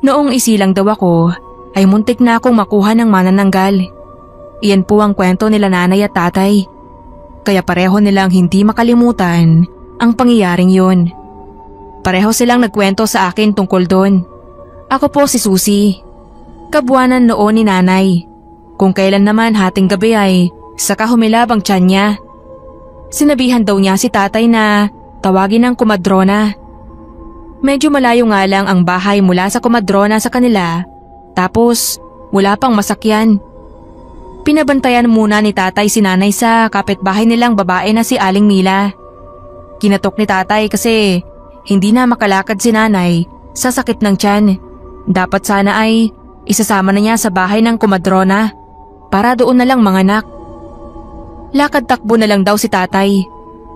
Noong isilang daw ako, ay muntik na akong makuha ng manananggal. Iyan po ang kwento nila nanay at tatay. Kaya pareho nilang hindi makalimutan ang pangyayaring yun. Pareho silang nagkwento sa akin tungkol doon. Ako po si Susie. Kabuanan noon ni nanay. Kung kailan naman hating gabi ay saka humilab ang tiyan niya. Sinabihan daw niya si tatay na tawagin ang kumadrona. Medyo malayo nga lang ang bahay mula sa kumadrona sa kanila, tapos wala pang masakyan. Pinabantayan muna ni tatay si nanay sa kapitbahay nilang babae na si Aling Mila. Kinatok ni tatay kasi hindi na makalakad si nanay sa sakit ng tiyan. Dapat sana ay isasama na niya sa bahay ng kumadrona para doon na lang manganak. Lakad takbo na lang daw si tatay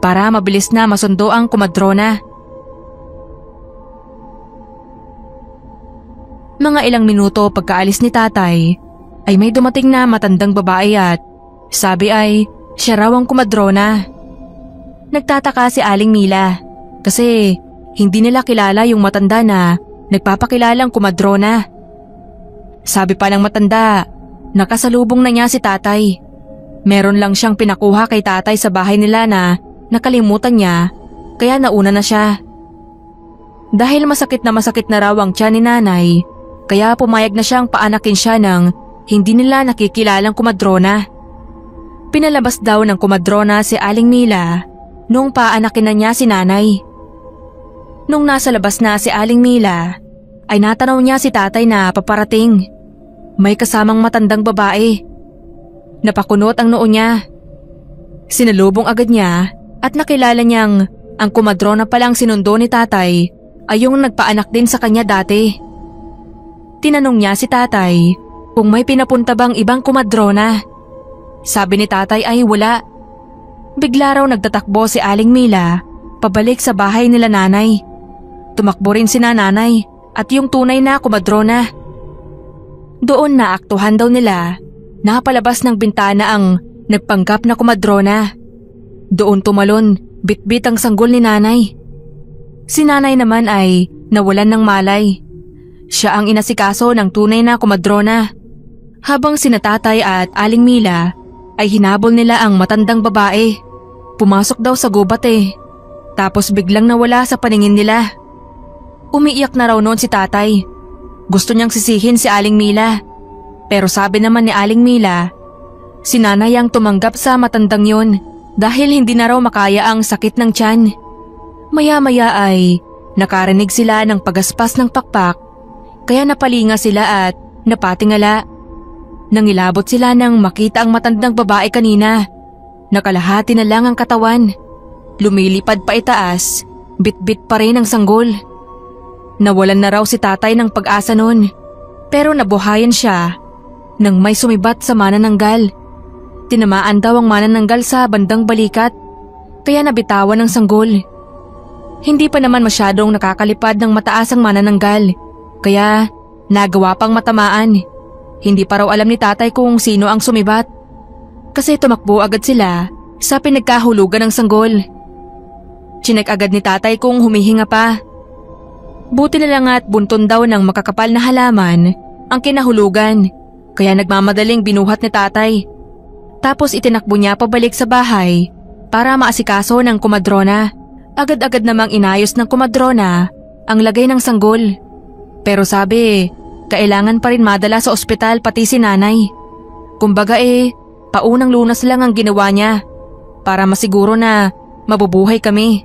para mabilis na masundo ang kumadrona. Mga ilang minuto pagkaalis ni tatay ay may dumating na matandang babae at sabi ay siya raw ang kumadrona. Nagtataka si Aling Mila kasi hindi nila kilala yung matanda na nagpapakilalang kumadrona. Sabi pa ng matanda, nakasalubong na niya si tatay. Meron lang siyang pinakuha kay tatay sa bahay nila na nakalimutan niya kaya nauna na siya. Dahil masakit na raw ang tiyan ni nanay, kaya pumayag na siyang paanakin siya ng hindi nila nakikilalang kumadrona. Pinalabas daw ng kumadrona si Aling Mila nung paanakin na niya si nanay. Nung nasa labas na si Aling Mila, ay natanaw niya si tatay na paparating. May kasamang matandang babae. Napakunot ang noo niya. Sinalubong agad niya at nakilala niyang ang kumadrona palang sinundo ni tatay ay yung nagpaanak din sa kanya dati. Tinanong niya si tatay kung may pinapunta bang ibang kumadrona. Sabi ni tatay ay wala. Bigla raw nagtatakbo si Aling Mila pabalik sa bahay nila nanay. Tumakbo rin si nanay at yung tunay na kumadrona. Doon na aktuhan daw nila. Napalabas ng bintana ang nagpanggap na kumadrona. Doon tumalon, bitbit ang sanggol ni nanay. Si nanay naman ay nawalan ng malay. Siya ang inasikaso ng tunay na kumadrona. Habang sina tatay at Aling Mila ay hinabol nila ang matandang babae. Pumasok daw sa gubat Tapos biglang nawala sa paningin nila. Umiiyak na raw noon si tatay. Gusto niyang sisihin si Aling Mila. Pero sabi naman ni Aling Mila, si nanay ang tumanggap sa matandang yun dahil hindi na raw makaya ang sakit ng tiyan. Maya-maya ay nakarinig sila ng pagaspas ng pakpak, kaya napalinga sila at napatingala. Nangilabot sila nang makita ang matandang babae kanina. Nakalahati na lang ang katawan. Lumilipad pa itaas, bit-bit pa rin ang sanggol. Nawalan na raw si tatay ng pag-asa noon, pero nabuhayan siya nang may sumibat sa manananggal. Tinamaan daw ang manananggal sa bandang balikat, kaya nabitawan ng sanggol. Hindi pa naman masyadong nakakalipad ng mataas ang manananggal, kaya nagawa pang matamaan. Hindi pa raw alam ni tatay kung sino ang sumibat, kasi tumakbo agad sila sa pinagkahulugan ng sanggol. Chinek agad ni tatay kung humihinga pa. Buti na lang at bunton daw ng makakapal na halaman ang kinahulugan, kaya nagmamadaling binuhat ni tatay. Tapos itinakbo niya pabalik sa bahay para maasikaso ng kumadrona. Agad-agad namang inayos ng kumadrona ang lagay ng sanggol. Pero sabi, kailangan pa rin madala sa ospital pati si nanay. Kumbaga paunang lunas lang ang ginawa niya para masiguro na mabubuhay kami.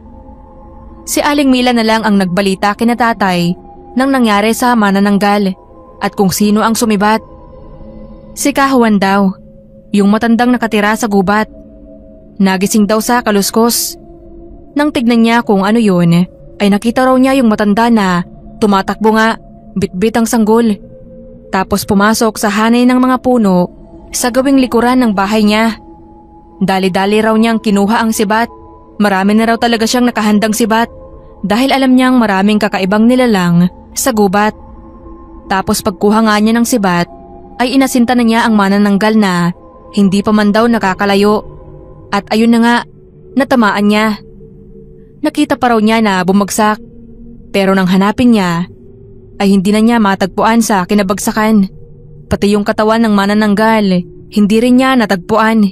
Si Aling Mila na lang ang nagbalita kina tatay nang nangyari sa manananggal at kung sino ang sumibat. Si Kahuan daw, yung matandang nakatira sa gubat. Nagising daw sa kaluskos. Nang tignan niya kung ano yun, ay nakita raw niya yung matanda na tumatakbo nga, bitbit ang sanggol. Tapos pumasok sa hanay ng mga puno sa gawing likuran ng bahay niya. Dali-dali raw niyang kinuha ang sibat. Marami na raw talaga siyang nakahandang sibat dahil alam niyang maraming kakaibang nilalang sa gubat. Tapos pagkuha nga niya ng sibat, ay inasinta na niya ang manananggal na hindi pa man daw nakakalayo. At ayun na nga, natamaan niya. Nakita pa raw niya na bumagsak, pero nang hanapin niya, ay hindi na niya matagpuan sa kinabagsakan. Pati yung katawan ng manananggal, hindi rin niya natagpuan.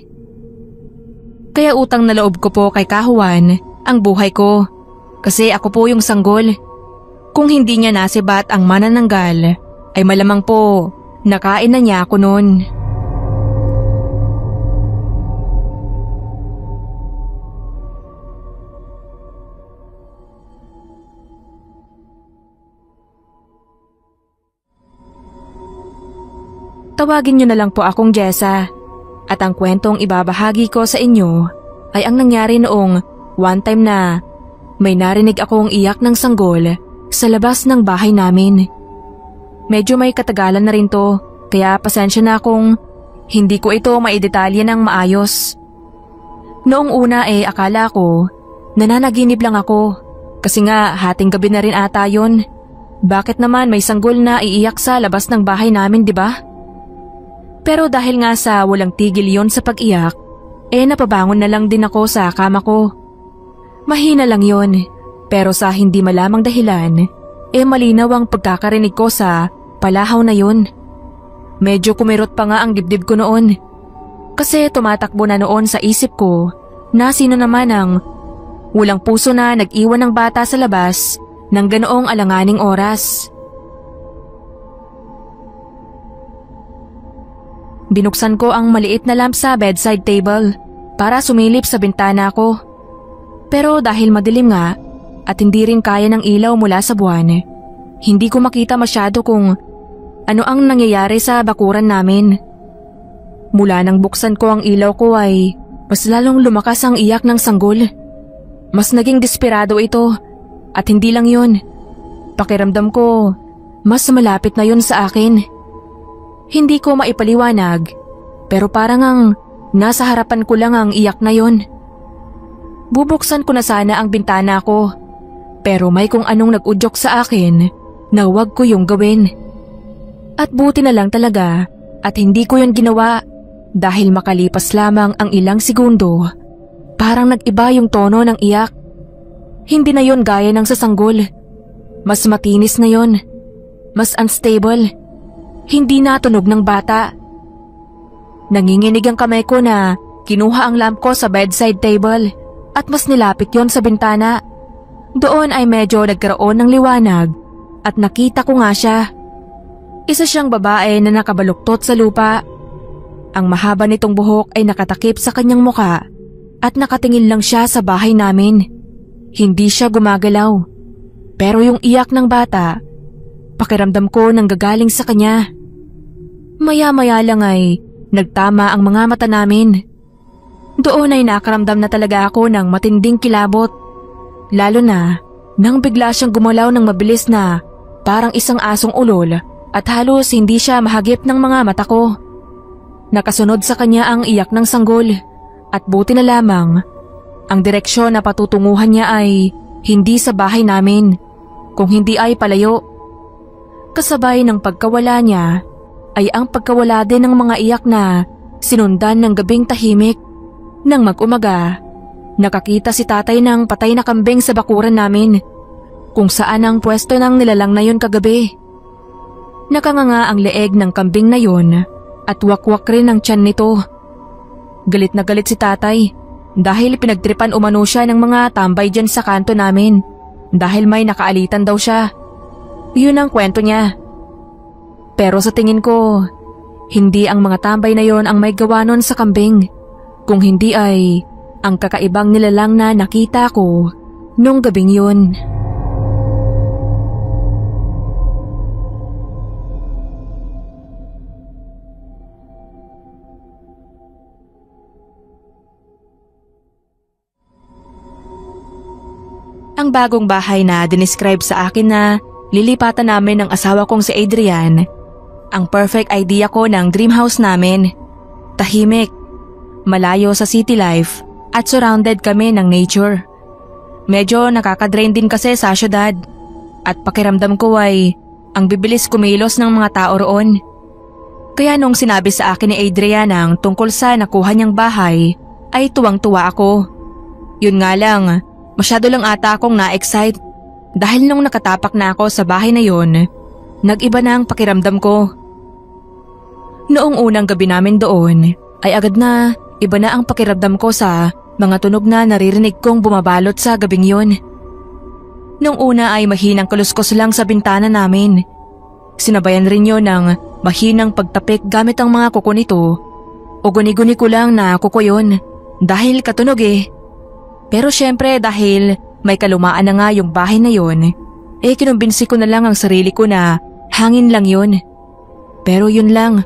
Kaya utang na loob ko po kay Kahuan ang buhay ko. Kasi ako po yung sanggol. Kung hindi niya nasibat ang manananggal, ay malamang po nakain na niya ako noon. Tawagin niyo na lang po akong Jessa. At ang kwentong ibabahagi ko sa inyo ay ang nangyari noong one time na may narinig akong iyak ng sanggol sa labas ng bahay namin. Medyo may katagalan na rin to, kaya pasensya na kung hindi ko ito maidetalye ng maayos. Noong una akala ko nananaginip lang ako kasi nga hating gabi na rin ata yun. Bakit naman may sanggol na iiyak sa labas ng bahay namin, di ba? Pero dahil nga sa walang tigil yon sa pag-iyak, napabangon na lang din ako sa kama ko. Mahina lang yon, pero sa hindi malamang dahilan, malinaw ang pagkakarinig ko sa palahaw na yon. Medyo kumirot pa nga ang dibdib ko noon. Kasi tumatakbo na noon sa isip ko na sino naman ang walang puso na nag-iwan ng bata sa labas ng ganoong alanganing oras. Binuksan ko ang maliit na lamp sa bedside table para sumilip sa bintana ko. Pero dahil madilim nga at hindi rin kaya ng ilaw mula sa buwan, hindi ko makita masyado kung ano ang nangyayari sa bakuran namin. Mula nang buksan ko ang ilaw ko ay mas lalong lumakas ang iyak ng sanggol. Mas naging desperado ito at hindi lang yun. Pakiramdam ko mas malapit na yun sa akin. Hindi ko maipaliwanag, pero parang ang nasa harapan ko lang ang iyak na yon. Bubuksan ko na sana ang bintana ko, pero may kung anong nag-udyok sa akin na huwag ko yung gawin. At buti na lang talaga at hindi ko yon ginawa dahil makalipas lamang ang ilang segundo, parang nag-iba yung tono ng iyak. Hindi na yon gaya ng sa sanggol. Mas matinis na yon, mas unstable. Hindi na tunog ng bata. Nanginginig ang kamay ko na kinuha ang lamp ko sa bedside table at mas nilapit yon sa bintana. Doon ay medyo nagkaroon ng liwanag at nakita ko nga siya. Isa siyang babae na nakabaluktot sa lupa. Ang mahaba nitong buhok ay nakatakip sa kanyang muka at nakatingin lang siya sa bahay namin. Hindi siya gumagalaw. Pero yung iyak ng bata, pakiramdam ko nang gagaling sa kanya. Maya-maya lang ay nagtama ang mga mata namin. Doon ay nakaramdam na talaga ako ng matinding kilabot. Lalo na nang bigla siyang gumalaw ng mabilis na parang isang asong ulol at halos hindi siya mahagip ng mga mata ko. Nakasunod sa kanya ang iyak ng sanggol at buti na lamang ang direksyon na patutunguhan niya ay hindi sa bahay namin, kung hindi ay palayo. Kasabay ng pagkawala niya ay ang pagkawala din ng mga iyak na sinundan ng gabing tahimik. Nang mag-umaga, nakakita si tatay ng patay na kambing sa bakuran namin, kung saan ang pwesto ng nilalang na yon kagabi. Nakanganga ang leeg ng kambing na yon at wakwak rin ang tiyan nito. Galit na galit si tatay dahil pinagtripan umano siya ng mga tambay dyan sa kanto namin dahil may nakaalitan daw siya. Yun ang kwento niya. Pero sa tingin ko, hindi ang mga tambay na yon ang may gawa nun sa kambing, kung hindi ay ang kakaibang nilalang na nakita ko nung gabing yun. Ang bagong bahay na dinescribe sa akin na lilipatan namin ng asawa kong si Adrian, ang perfect idea ko ng dream house namin. Tahimik, malayo sa city life at surrounded kami ng nature. Medyo nakakadrain din kasi sa syudad at pakiramdam ko ay ang bibilis kumilos ng mga tao roon. Kaya nung sinabi sa akin ni Adrian ang tungkol sa nakuha niyang bahay ay tuwang-tuwa ako. Yun nga lang, masyado lang ata akong na-excite dahil nung nakatapak na ako sa bahay na yon nag-iba na ang pakiramdam ko. Noong unang gabi namin doon ay agad na iba na ang pakiramdam ko sa mga tunog na naririnig kong bumabalot sa gabing yun. Noong una ay mahinang kaluskos lang sa bintana namin. Sinabayan rin yun ng mahinang pagtapik gamit ang mga kuko nito. O guni-guni ko lang na kuko yun dahil katunog eh. Pero syempre dahil may kalumaan na nga yung bahay na yun, kinumbinsi ko na lang ang sarili ko na hangin lang yun. Pero yun lang.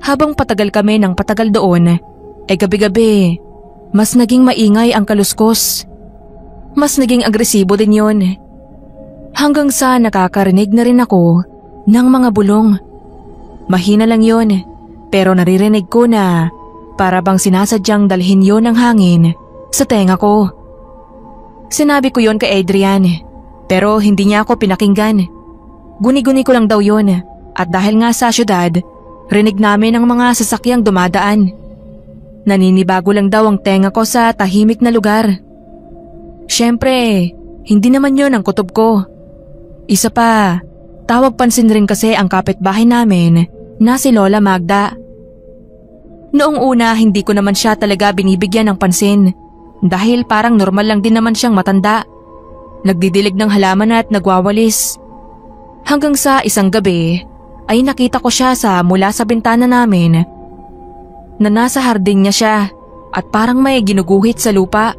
Habang patagal kami ng patagal doon, gabi-gabi, mas naging maingay ang kaluskos. Mas naging agresibo din yun. Hanggang sa nakakarinig na rin ako ng mga bulong. Mahina lang yun, pero naririnig ko na para bang sinasadyang dalhin yun ng hangin sa tenga ko. Sinabi ko yun kay Adrian, pero hindi niya ako pinakinggan. Guni-guni ko lang daw yun, at dahil nga sa syudad, rinig namin ang mga sasakyang dumadaan. Naninibago lang daw ang tenga ko sa tahimik na lugar. Siyempre, hindi naman yun ang kutob ko. Isa pa, tawag pansin rin kasi ang kapitbahay namin na si Lola Magda. Noong una hindi ko naman siya talaga binibigyan ng pansin dahil parang normal lang din naman siyang matanda. Nagdidilig ng halaman at nagwawalis. Hanggang sa isang gabi ay nakita ko siya mula sa bintana namin na nasa hardin niya siya at parang may ginuguhit sa lupa.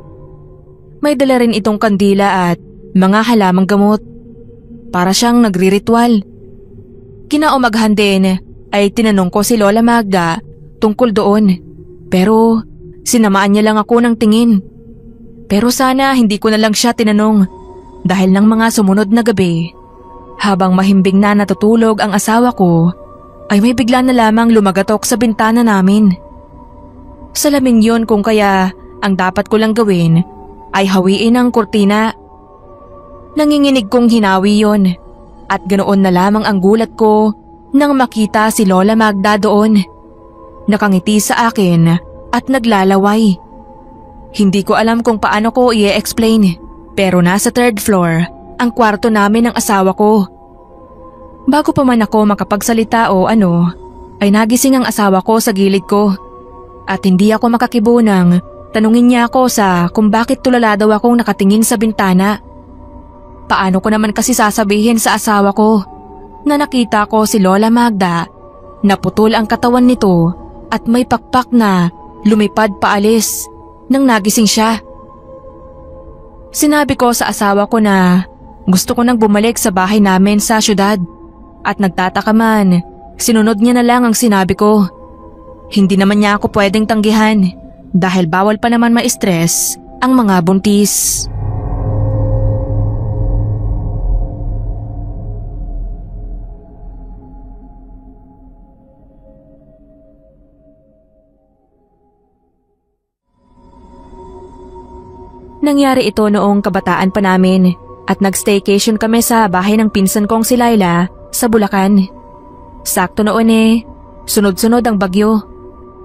May dala rin itong kandila at mga halamang gamot. Para siyang nagriritual. Kinaumagahan din ay tinanong ko si Lola Magda tungkol doon. Pero sinamaan niya lang ako ng tingin. Pero sana hindi ko na lang siya tinanong dahil ng mga sumunod na gabi. Habang mahimbing na natutulog ang asawa ko, ay may bigla na lamang lumagatok sa bintana namin. Salamin yun kung kaya ang dapat ko lang gawin ay hawiin ang kurtina. Nanginginig kong hinawi yon at ganoon na lamang ang gulat ko nang makita si Lola Magda doon. Nakangiti sa akin at naglalaway. Hindi ko alam kung paano ko i-explain pero nasa third floor ang kwarto namin ng asawa ko. Bago pa man ako makapagsalita o ay nagising ang asawa ko sa gilid ko. At hindi ako makakibo nang tanungin niya ako kung bakit tulala daw akong nakatingin sa bintana. Paano ko naman kasi sasabihin sa asawa ko na nakita ko si Lola Magda na putol ang katawan nito at may pakpak na lumipad paalis nang nagising siya. Sinabi ko sa asawa ko na gusto ko nang bumalik sa bahay namin sa syudad at nagtataka man, sinunod niya na lang ang sinabi ko. Hindi naman niya ako pwedeng tanggihan dahil bawal pa naman ma-stress ang mga buntis. Nangyari ito noong kabataan pa namin at nag-staycation kami sa bahay ng pinsan kong si Laila sa Bulacan. Sakto noon sunod-sunod ang bagyo,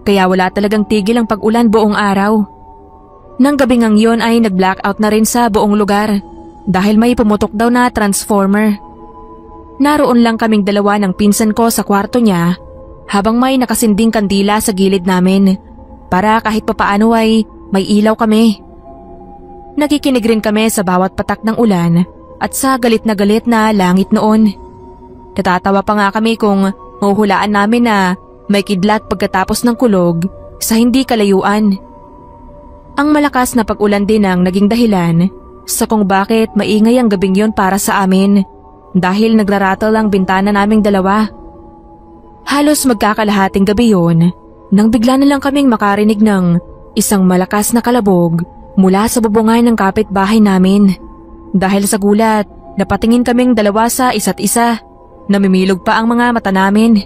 kaya wala talagang tigil ang pag-ulan buong araw. Nang gabing ang yun ay nag-blackout na rin sa buong lugar dahil may pumutok daw na transformer. Naroon lang kaming dalawa ng pinsan ko sa kwarto niya habang may nakasinding kandila sa gilid namin para kahit papaano ay may ilaw kami. Nakikinig rin kami sa bawat patak ng ulan at sa galit na langit noon. Natatawa pa nga kami kung mahuhulaan namin na may kidlat pagkatapos ng kulog sa hindi kalayuan. Ang malakas na pag-ulan din ang naging dahilan sa kung bakit maingay ang gabing yon para sa amin dahil nagrarattle ang bintana naming dalawa. Halos magkakalahating gabi yon nang bigla na lang kaming makarinig ng isang malakas na kalabog mula sa bubungan ng kapitbahay namin. Dahil sa gulat, napatingin kaming dalawa sa isa't isa. Namimilog pa ang mga mata namin.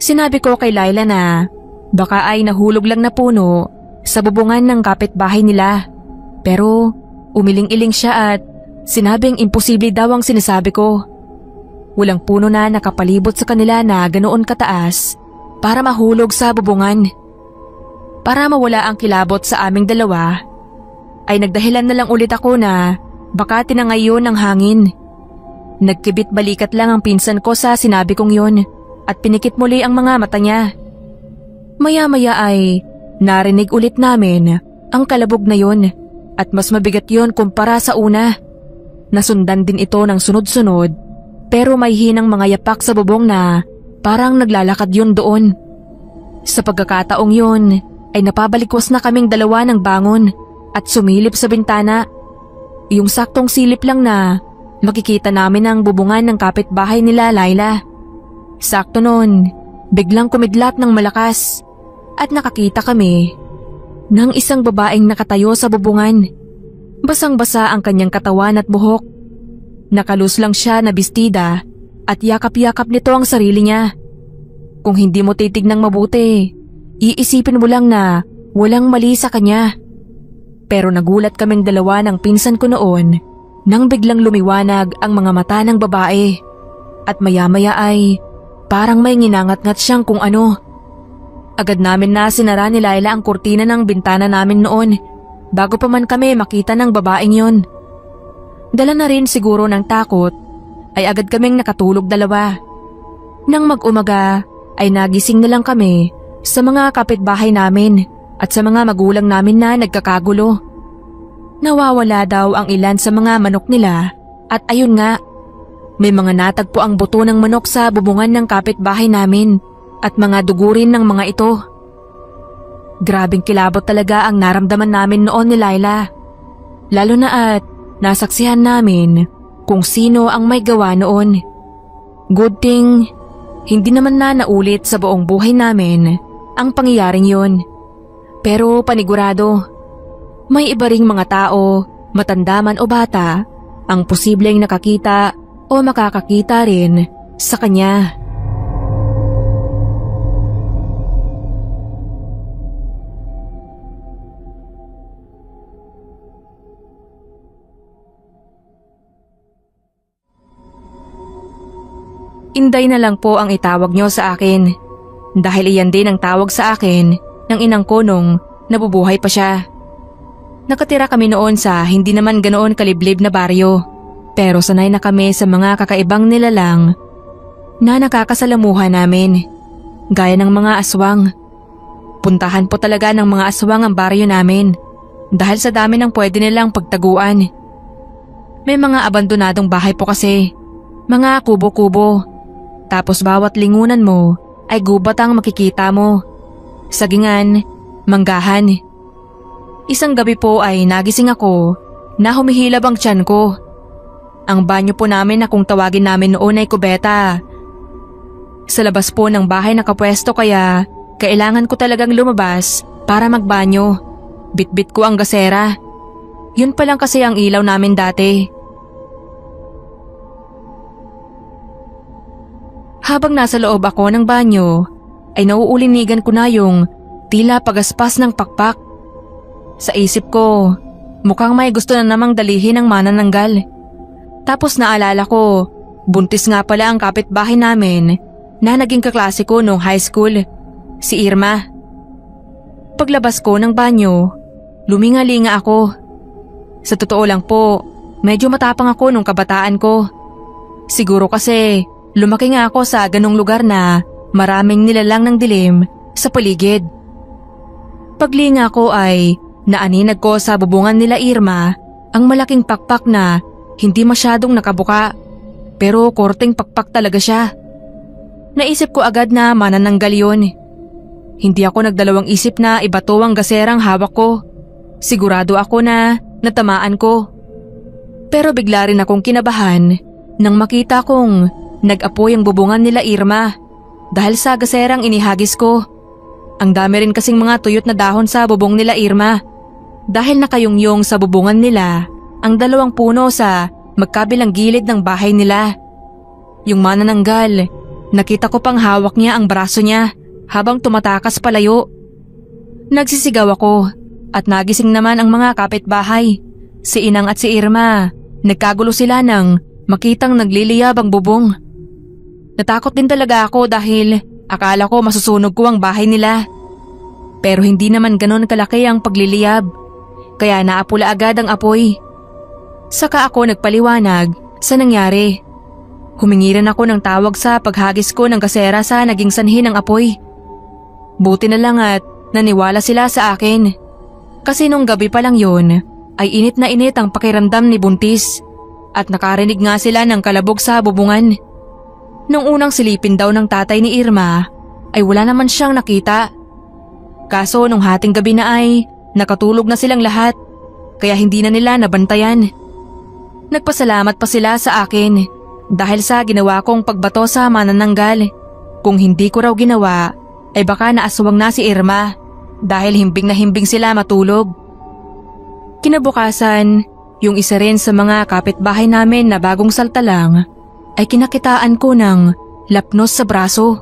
Sinabi ko kay Laila na baka ay nahulog lang na puno sa bubungan ng kapitbahay nila. Pero umiling-iling siya at sinabing imposible daw ang sinasabi ko. Walang puno na nakapalibot sa kanila na ganoon kataas para mahulog sa bubungan. para mawala ang kilabot sa aming dalawa, ay nagdahilan na lang ulit ako na baka tinangay yun ng hangin. Nagkibit balikat lang ang pinsan ko sa sinabi kong yun at pinikit muli ang mga mata niya. Maya-maya ay narinig ulit namin ang kalabog na yun at mas mabigat yun kumpara sa una. Nasundan din ito ng sunod-sunod pero may hinang mga yapak sa bubong na parang naglalakad yun doon. Sa pagkakataong yun ay napabalikwas na kaming dalawa ng bangon at sumilip sa bintana. Yung saktong silip lang na makikita namin ang bubungan ng kapitbahay nila Laila. Sakto noon, biglang kumidlat ng malakas at nakakita kami ng isang babaeng nakatayo sa bubungan. Basang-basa ang kanyang katawan at buhok. Nakalus lang siya na bestida at yakap-yakap nito ang sarili niya. Kung hindi mo titignang mabuti, iisipin mo lang na walang mali sa kanya. Pero nagulat kaming dalawa ng pinsan ko noon nang biglang lumiwanag ang mga mata ng babae at maya-maya ay parang may nginangat-ngat siyang kung ano. Agad namin na sinara ni Laila ang kurtina ng bintana namin noon bago pa man kami makita ng babaeng yon. Dala na rin siguro ng takot ay agad kaming nakatulog dalawa. Nang mag-umaga ay nagising na lang kami sa mga kapitbahay namin at sa mga magulang namin na nagkakagulo. Nawawala daw ang ilan sa mga manok nila at ayun nga, may mga natagpo ang buto ng manok sa bubungan ng kapitbahay namin at mga dugo rin ng mga ito. Grabing kilabot talaga ang naramdaman namin noon ni Laila. Lalo na at nasaksihan namin kung sino ang may gawa noon. Good thing, hindi naman na naulit sa buong buhay namin ang pangyayaring yun. Pero panigurado, may iba ring mga tao, matanda man o bata, ang posibleng nakakita o makakakita rin sa kanya. Inday na lang po ang itawag niyo sa akin dahil iyan din ang tawag sa akin ng inang ko nung nabubuhay pa siya. Nakatira kami noon sa hindi naman ganoon kaliblib na baryo pero sanay na kami sa mga kakaibang nilalang na nakakasalamuhan namin gaya ng mga aswang. Puntahan po talaga ng mga aswang ang baryo namin dahil sa dami ng pwede nilang pagtaguan. May mga abandonadong bahay po kasi, mga kubo-kubo. Tapos bawat lingunan mo ay gubat ang makikita mo. Sagingan, manggahan. Isang gabi po ay nagising ako na humihilab ang tiyan ko. Ang banyo po namin na kung tawagin namin noon ay kubeta. Sa labas po ng bahay nakapwesto kaya kailangan ko talagang lumabas para magbanyo. Bitbit ko ang gasera. Yun pa lang kasi ang ilaw namin dati. Habang nasa loob ako ng banyo, ay nauulinigan ko na yung tila pagaspas ng pakpak. Sa isip ko, mukhang may gusto na namang dalihin ng manananggal. Tapos naalala ko, buntis nga pala ang kapitbahay namin na naging kaklase ko nung high school, si Irma. Paglabas ko ng banyo, luminga-linga ako. Sa totoo lang po, medyo matapang ako nung kabataan ko. Siguro kasi lumaki nga ako sa ganong lugar na maraming nilalang ng dilim sa paligid. Paglinga ko ay naaninag ko sa bubungan nila Irma ang malaking pakpak na hindi masyadong nakabuka pero korteng pakpak talaga siya. Naisip ko agad na manananggal yun. Hindi ako nagdalawang isip na ibato ang gaserang hawak ko. Sigurado ako na natamaan ko. Pero bigla rin akong kinabahan nang makita kong nag-apoy ang bubungan nila Irma dahil sa gaserang inihagis ko. Ang dami rin kasing mga tuyot na dahon sa bubong nila Irma dahil nakayungyong sa bubungan nila ang dalawang puno sa magkabilang gilid ng bahay nila. Yung manananggal, nakita ko pang hawak niya ang braso niya habang tumatakas palayo. Nagsisigaw ako at nagising naman ang mga kapitbahay. Si Inang at si Irma, nagkagulo sila nang makitang nagliliyab ang bubong. Natakot din talaga ako dahil akala ko masusunog ko ang bahay nila. Pero hindi naman ganon kalaki ang pagliliyab, kaya naapula agad ang apoy. Saka ako nagpaliwanag sa nangyari. Humingi rin ako ng tawag sa paghagis ko ng gasera sa naging sanhi ng apoy. Buti na lang at naniwala sila sa akin. Kasi nung gabi pa lang yun, ay init na init ang pakiramdam ni Buntis at nakarinig nga sila ng kalabog sa bubungan. Nung unang silipin daw ng tatay ni Irma ay wala naman siyang nakita. Kaso nung hating gabi na ay nakatulog na silang lahat kaya hindi na nila nabantayan. Nagpasalamat pa sila sa akin dahil sa ginawa kong pagbato sa manananggal. Kung hindi ko raw ginawa ay baka naaswang na si Irma dahil himbing na himbing sila matulog. Kinabukasan, yung isa rin sa mga kapitbahay namin na bagong salta lang ay kinakitaan ko ng lapnos sa braso.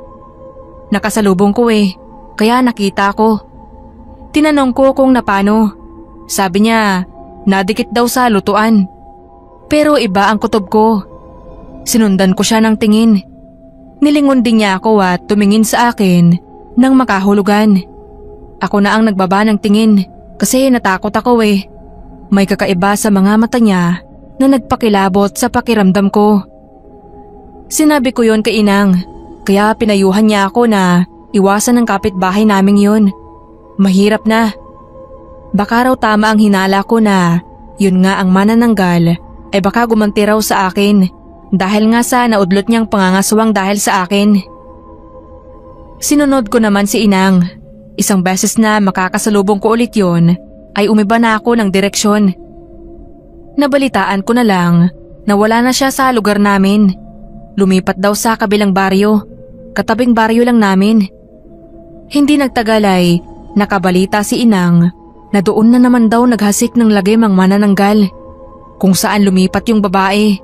Nakasalubong ko kaya nakita ko. Tinanong ko kung napano. Sabi niya, nadikit daw sa lutuan. Pero iba ang kutob ko. Sinundan ko siya ng tingin. Nilingon din niya ako at tumingin sa akin ng makahulugan. Ako na ang nagbaba ng tingin kasi natakot ako May kakaiba sa mga mata niya na nagpakilabot sa pakiramdam ko. Sinabi ko yon kay Inang, kaya pinayuhan niya ako na iwasan ng kapitbahay naming yon. Mahirap na. Baka raw tama ang hinala ko na yun nga ang manananggal ay baka gumanti raw sa akin dahil nga sa naudlot niyang pangangaswang dahil sa akin. Sinunod ko naman si Inang. Isang beses na makakasalubong ko ulit yon ay umiba na ako ng direksyon. Nabalitaan ko na lang na wala na siya sa lugar namin. Lumipat daw sa kabilang baryo, katabing baryo lang namin. Hindi nagtagal ay nakabalita si Inang na doon na naman daw naghasik ng lagim ang manananggal kung saan lumipat yung babae.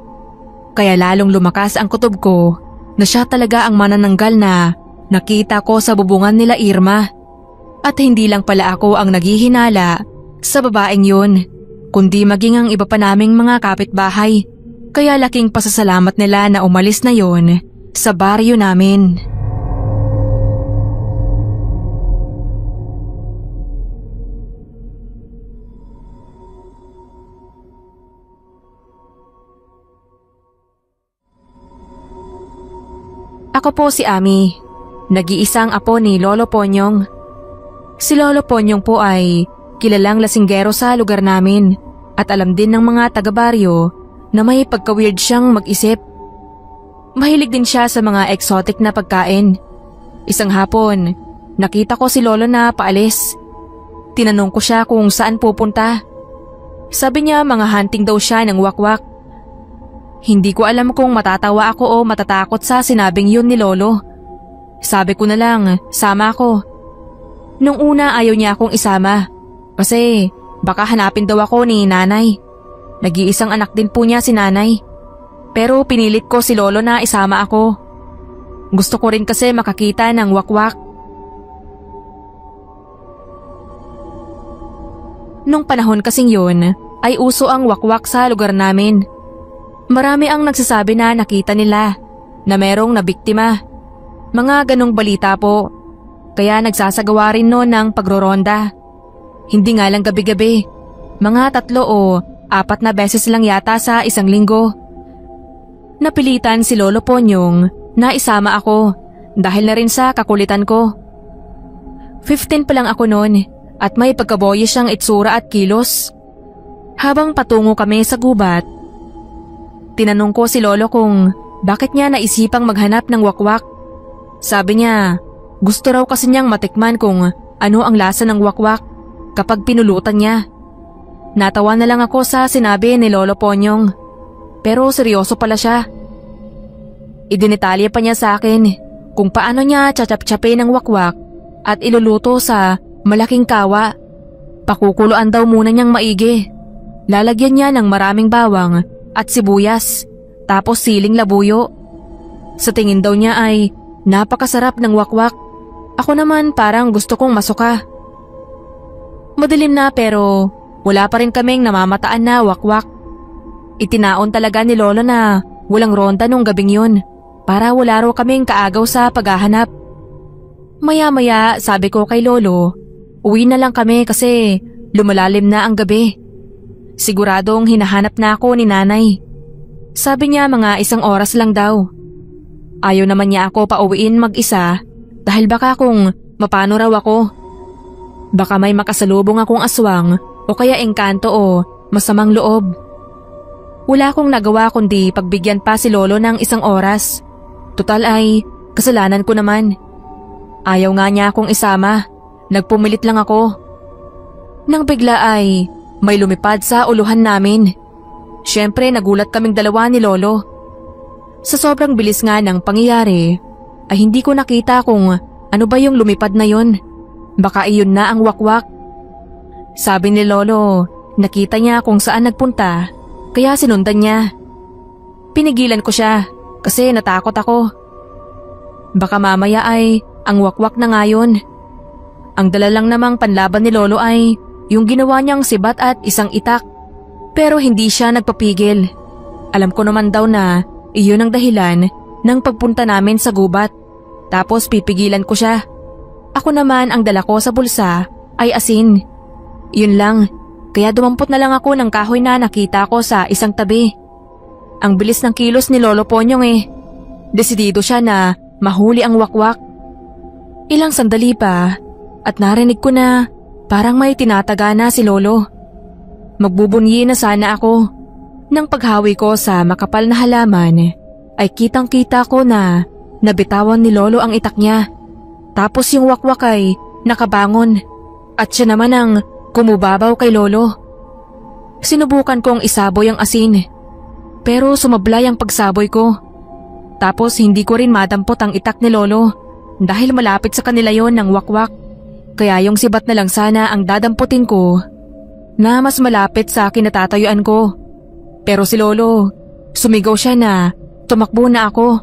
Kaya lalong lumakas ang kutob ko na siya talaga ang manananggal na nakita ko sa bubungan nila Irma. At hindi lang pala ako ang naghihinala sa babaeng yun, kundi maging ang iba pa naming mga kapitbahay. Kaya laking pasasalamat nila na umalis na yon sa baryo namin. Ako po si Ami, nag-iisang apo ni Lolo Ponyong. Si Lolo Ponyong po ay kilalang lasinggero sa lugar namin at alam din ng mga taga-baryo na may pagka-weird siyang mag-isip. Mahilig din siya sa mga exotic na pagkain. Isang hapon, nakita ko si Lolo na paalis. Tinanong ko siya kung saan pupunta. Sabi niya mga hunting daw siya ng wakwak. Hindi ko alam kung matatawa ako o matatakot sa sinabing yun ni Lolo. Sabi ko na lang, sama ako. Nung una ayaw niya akong isama kasi baka hanapin daw ako ni nanay. Nag-iisang anak din po niya si nanay. Pero pinilit ko si Lolo na isama ako. Gusto ko rin kasi makakita ng wakwak. Nung panahon kasing yun, ay uso ang wakwak sa lugar namin. Marami ang nagsasabi na nakita nila na merong nabiktima. Mga ganong balita po. Kaya nagsasagawa rin noon ng pagroronda. Hindi nga lang gabi-gabi. Mga 3 o 4 na beses lang yata sa isang linggo. Napilitan si Lolo Ponyong na isama ako dahil na rin sa kakulitan ko. 15 pa lang ako noon at may pagkaboye siyang itsura at kilos. Habang patungo kami sa gubat, tinanong ko si Lolo kung bakit niya naisipang maghanap ng wakwak. Sabi niya, gusto raw kasi niyang matikman kung ano ang lasa ng wakwak kapag pinulutan niya. Natawa na lang ako sa sinabi ni Lolo Ponyong, pero seryoso pala siya. Idinetalya pa niya sa akin kung paano niya tsatsap-tsapin ang wakwak at iluluto sa malaking kawa. Pakukuluan daw muna niyang maigi. Lalagyan niya ng maraming bawang at sibuyas, tapos siling labuyo. Sa tingin daw niya ay napakasarap ng wakwak. Ako naman parang gusto kong masuka. Madilim na pero wala pa rin kaming namamataan na wakwak. Itinaon talaga ni Lolo na walang ronda nung gabing yun para wala raw kaming kaagaw sa paghahanap. Maya-maya sabi ko kay Lolo, uwi na lang kami kasi lumalalim na ang gabi. Siguradong hinahanap na ako ni nanay. Sabi niya mga 1 oras lang daw. Ayaw naman niya ako pauwiin mag-isa dahil baka kung mapano raw ako. Baka may makasalubong akong aswang o kaya engkanto o masamang loob. Wala akong nagawa kundi pagbigyan pa si lolo ng 1 oras. Tutal ay kasalanan ko naman. Ayaw nga niya akong isama. Nagpumilit lang ako. Nang bigla ay may lumipad sa uluhan namin. Siyempre nagulat kaming dalawa ni lolo. Sa sobrang bilis nga ng pangyayari ay hindi ko nakita kung ano ba yung lumipad na yon. Baka iyon na ang wakwak. Sabi ni lolo, nakita niya kung saan nagpunta kaya sinundan niya. Pinigilan ko siya kasi natakot ako. Baka mamaya ay ang wakwak na nga yun. Ang dala lang namang panlaban ni lolo ay yung ginawa niyang sibat at isang itak. Pero hindi siya nagpapigil. Alam ko naman daw na iyon ang dahilan ng pagpunta namin sa gubat. Tapos pipigilan ko siya. Ako naman ang dala ko sa bulsa ay asin. Yun lang, kaya dumampot na lang ako ng kahoy na nakita ko sa isang tabi. Ang bilis ng kilos ni Lolo Ponyong eh. Desidido siya na mahuli ang wakwak. Ilang sandali pa at narinig ko na parang may tinataga na si Lolo. Magbubunyi na sana ako. Nang paghawi ko sa makapal na halaman ay kitang-kita ko na nabitawan ni Lolo ang itak niya. Tapos yung wakwak ay nakabangon at siya naman ang kumubabaw kay Lolo. Sinubukan kong isaboy ang asin pero sumablay ang pagsaboy ko. Tapos hindi ko rin madampot ang itak ni Lolo dahil malapit sa kanila yon ng wakwak. Kaya yung sibat na lang sana ang dadamputin ko na mas malapit sa kinatatayuan ko. Pero si Lolo, sumigaw siya na tumakbo na ako.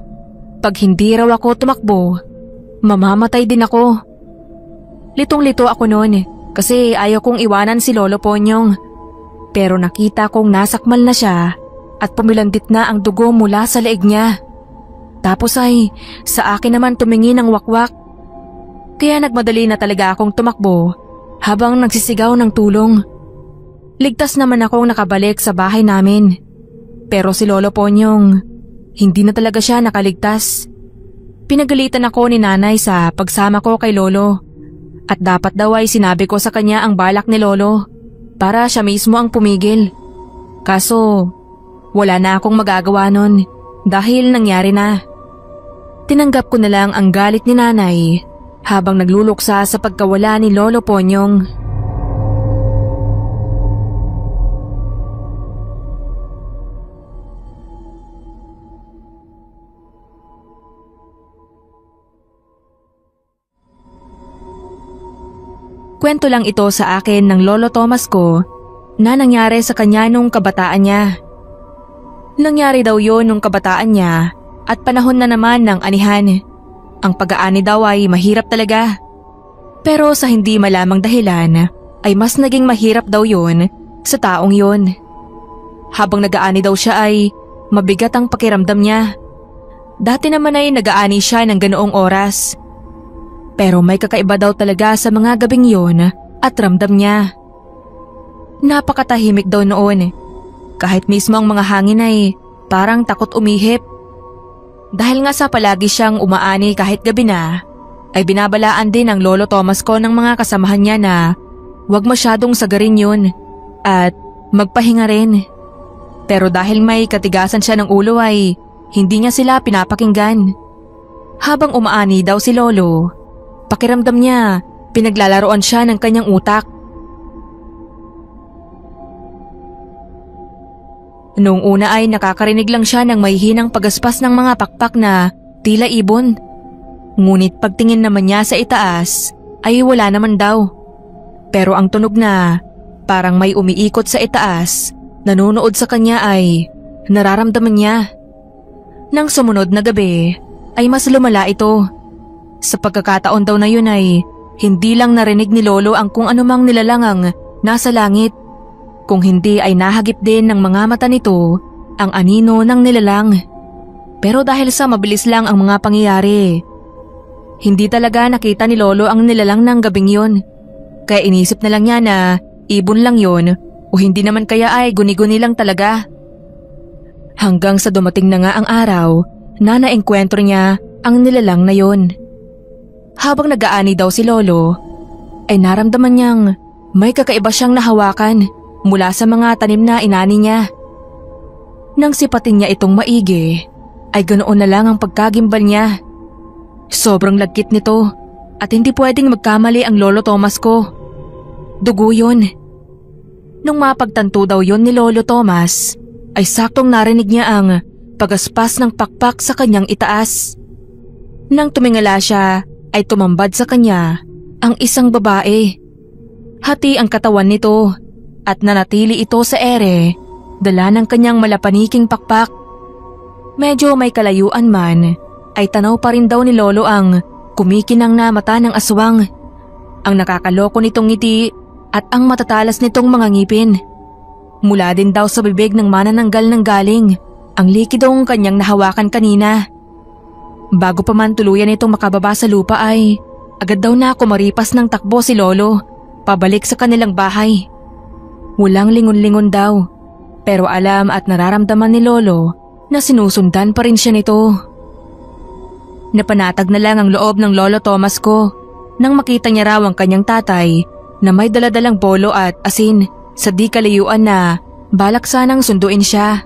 Pag hindi raw ako tumakbo, mamamatay din ako. Litong-lito ako noon kasi ayaw kong iwanan si Lolo Ponyong. Pero nakita kong nasakmal na siya at pumilandit na ang dugo mula sa leeg niya. Tapos ay sa akin naman tumingin ang wakwak. Kaya nagmadali na talaga akong tumakbo habang nagsisigaw ng tulong. Ligtas naman akong nakabalik sa bahay namin. Pero si Lolo Ponyong, hindi na talaga siya nakaligtas. Pinagalitan ako ni nanay sa pagsama ko kay Lolo. At dapat daw ay sinabi ko sa kanya ang balak ni Lolo para siya mismo ang pumigil. Kaso wala na akong magagawa nun dahil nangyari na. Tinanggap ko na lang ang galit ni nanay habang nagluluksa sa pagkawala ni Lolo Ponyong. Kwento lang ito sa akin ng Lolo Thomas ko na nangyari sa kanya nung kabataan niya. Nangyari daw yon nung kabataan niya at panahon na naman ng anihan. Ang pag-aani daw ay mahirap talaga. Pero sa hindi malamang dahilan ay mas naging mahirap daw yon sa taong yon. Habang nag-aani daw siya ay mabigat ang pakiramdam niya. Dati naman ay nag-aani siya ng ganoong oras. Pero may kakaiba daw talaga sa mga gabing yon at ramdam niya. Napakatahimik daw noon. Kahit mismo ang mga hangin ay parang takot umihip. Dahil nga sa palagi siyang umaani kahit gabi na, ay binabalaan din ng Lolo Thomas ko ng mga kasamahan niya na huwag masyadong sagarin yun at magpahinga rin. Pero dahil may katigasan siya ng ulo ay hindi niya sila pinapakinggan. Habang umaani daw si Lolo, pakiramdam niya pinaglalaroan siya ng kanyang utak. Noong una ay nakakarinig lang siya ng mahihinang pagaspas ng mga pakpak na tila ibon. Ngunit pagtingin naman niya sa itaas ay wala naman daw. Pero ang tunog na parang may umiikot sa itaas, nanonood sa kanya ay nararamdaman niya. Nang sumunod na gabi ay mas lumala ito. Sa pagkakataon daw na yun ay hindi lang narinig ni Lolo ang kung anumang nilalang ang nasa langit. Kung hindi ay nahagip din ng mga mata nito ang anino ng nilalang. Pero dahil sa mabilis lang ang mga pangyayari, hindi talaga nakita ni Lolo ang nilalang ng gabing yun. Kaya inisip na lang niya na ibon lang yon o hindi naman kaya ay guni-guni lang talaga. Hanggang sa dumating na nga ang araw na naengkwentro niya ang nilalang na yon. Habang nag-aani daw si Lolo, ay naramdaman niyang may kakaiba siyang nahawakan mula sa mga tanim na inani niya. Nang sipatin niya itong maigi, ay ganoon na lang ang pagkagimbal niya. Sobrang lagkit nito at hindi pwedeng magkamali ang Lolo Tomas ko. Dugo yun. Nung mapagtanto daw yon ni Lolo Tomas, ay saktong narinig niya ang pagaspas ng pakpak sa kanyang itaas. Nang tumingala siya, ay tumambad sa kanya ang isang babae. Hati ang katawan nito at nanatili ito sa ere, dala ng kanyang malapaniking pakpak. Medyo may kalayuan man, ay tanaw pa rin daw ni Lolo ang kumikinang na mata ng aswang, ang nakakaloko nitong ngiti at ang matatalas nitong mga ngipin. Mula din daw sa bibig ng manananggal ng galing ang likidong kanyang nahawakan kanina. Bago pa man tuluyan itong makababa sa lupa ay agad daw na kumaripas ng takbo si Lolo pabalik sa kanilang bahay. Walang lingon-lingon daw, pero alam at nararamdaman ni Lolo na sinusundan pa rin siya nito. Napanatag na lang ang loob ng Lolo Tomas ko nang makita niya raw ang kanyang tatay na may daladalang bolo at asin sa di kalayuan na balak sanang sunduin siya.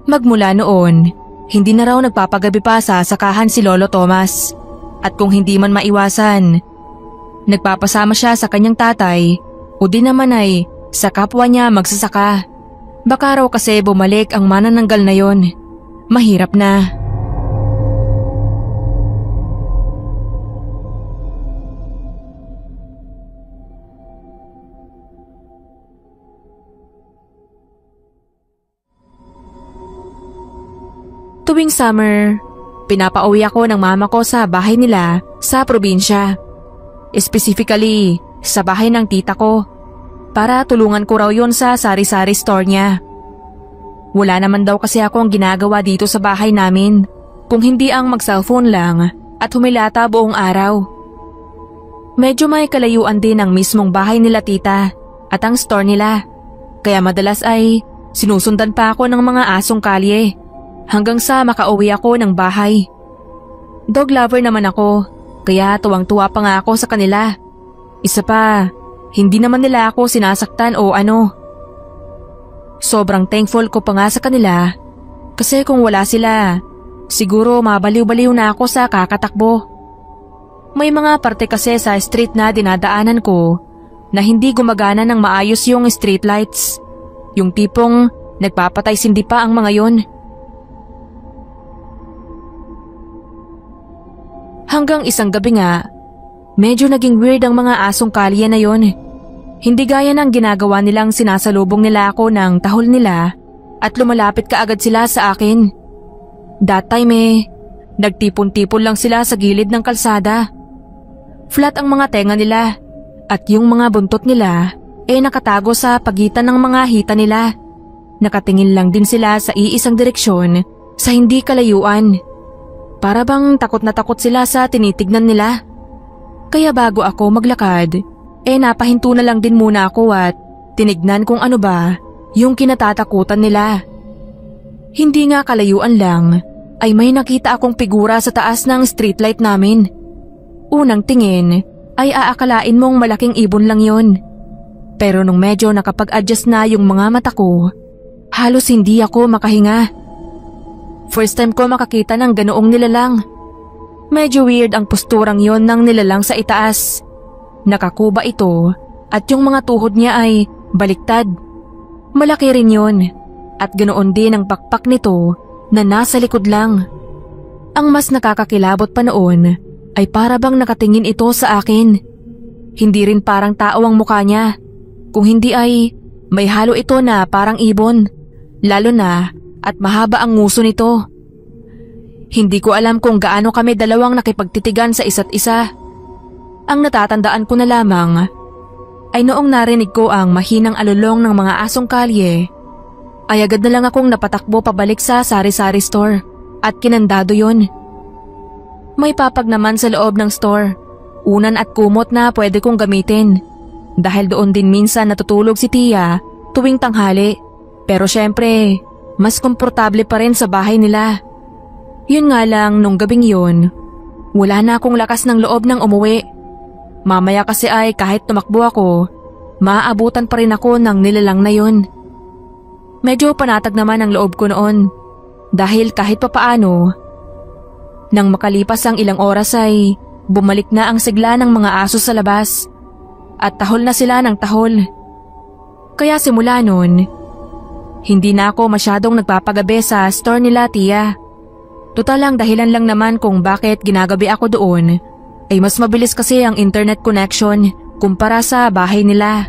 Magmula noon, hindi na raw nagpapagabi pa sa sakahan si Lolo Tomas, at kung hindi man maiwasan, nagpapasama siya sa kanyang tatay o di naman ay sa kapwa niya magsasaka. Baka raw kasi bumalik ang manananggal na yon. Mahirap na. Tuwing summer, pinapauwi ako ng mama ko sa bahay nila sa probinsya. Specifically, sa bahay ng tita ko, para tulungan ko raw yon sa sari-sari store niya. Wala naman daw kasi ako ang ginagawa dito sa bahay namin, kung hindi ang mag-cellphone lang at humilata buong araw. Medyo may kalayuan din ang mismong bahay nila tita at ang store nila, kaya madalas ay sinusundan pa ako ng mga asong kalye hanggang sa makauwi ako ng bahay. Dog lover naman ako, kaya tuwang-tuwa pa nga ako sa kanila. Isa pa, hindi naman nila ako sinasaktan o ano. Sobrang thankful ko pa nga sa kanila kasi kung wala sila, siguro mabaliw-baliw na ako sa kakatakbo. May mga parte kasi sa street na dinadaanan ko na hindi gumagana ng maayos yung street lights. Yung tipong nagpapatay sindi pa ang mga yon. Hanggang isang gabi nga, medyo naging weird ang mga asong kalye na yon. Hindi gaya ng ginagawa nilang sinasalubong nila ako ng tahol nila at lumalapit kaagad sila sa akin. That time nagtipon-tipon lang sila sa gilid ng kalsada. Flat ang mga tenga nila at yung mga buntot nila nakatago sa pagitan ng mga hita nila. Nakatingin lang din sila sa iisang direksyon sa hindi kalayuan. Para bang takot na takot sila sa tinitignan nila. Kaya bago ako maglakad, napahinto na lang din muna ako at tinignan kung ano ba yung kinatatakutan nila. Hindi nga kalayuan lang, ay may nakita akong figura sa taas ng streetlight namin. Unang tingin ay aakalain mong malaking ibon lang yon. Pero nung medyo nakapag-adjust na yung mga mata ko, halos hindi ako makahinga. First time ko makakita ng ganoong nilalang. Medyo weird ang posturang yon ng nilalang sa itaas. Nakakuba ito at yung mga tuhod niya ay baliktad. Malaki rin yon at ganoon din ang pakpak nito na nasa likod lang. Ang mas nakakakilabot pa noon ay para bang nakatingin ito sa akin. Hindi rin parang tao ang mukha niya. Kung hindi ay may halo ito na parang ibon. Lalo na at mahaba ang nguso nito. Hindi ko alam kung gaano kami dalawang nakipagtitigan sa isa't isa. Ang natatandaan ko na lamang ay noong narinig ko ang mahinang alulong ng mga asong kalye, ay agad na lang akong napatakbo pabalik sa sari-sari store at kinandado yon. May papag naman sa loob ng store, unan at kumot na pwede kong gamitin dahil doon din minsan natutulog si Tia tuwing tanghali. Pero syempre, mas komportable pa rin sa bahay nila. Yun nga lang, nung gabing yun, wala na akong lakas ng loob ng umuwi. Mamaya kasi ay kahit tumakbo ako, maaabutan pa rin ako ng nilalang na yun. Medyo panatag naman ang loob ko noon dahil kahit papaano, nang makalipas ang ilang oras ay bumalik na ang sigla ng mga aso sa labas at tahol na sila ng tahol. Kaya simula noon, hindi na ako masyadong nagpapagabi sa store nila, Tia. Total lang dahilan lang naman kung bakit ginagabi ako doon ay mas mabilis kasi ang internet connection kumpara sa bahay nila.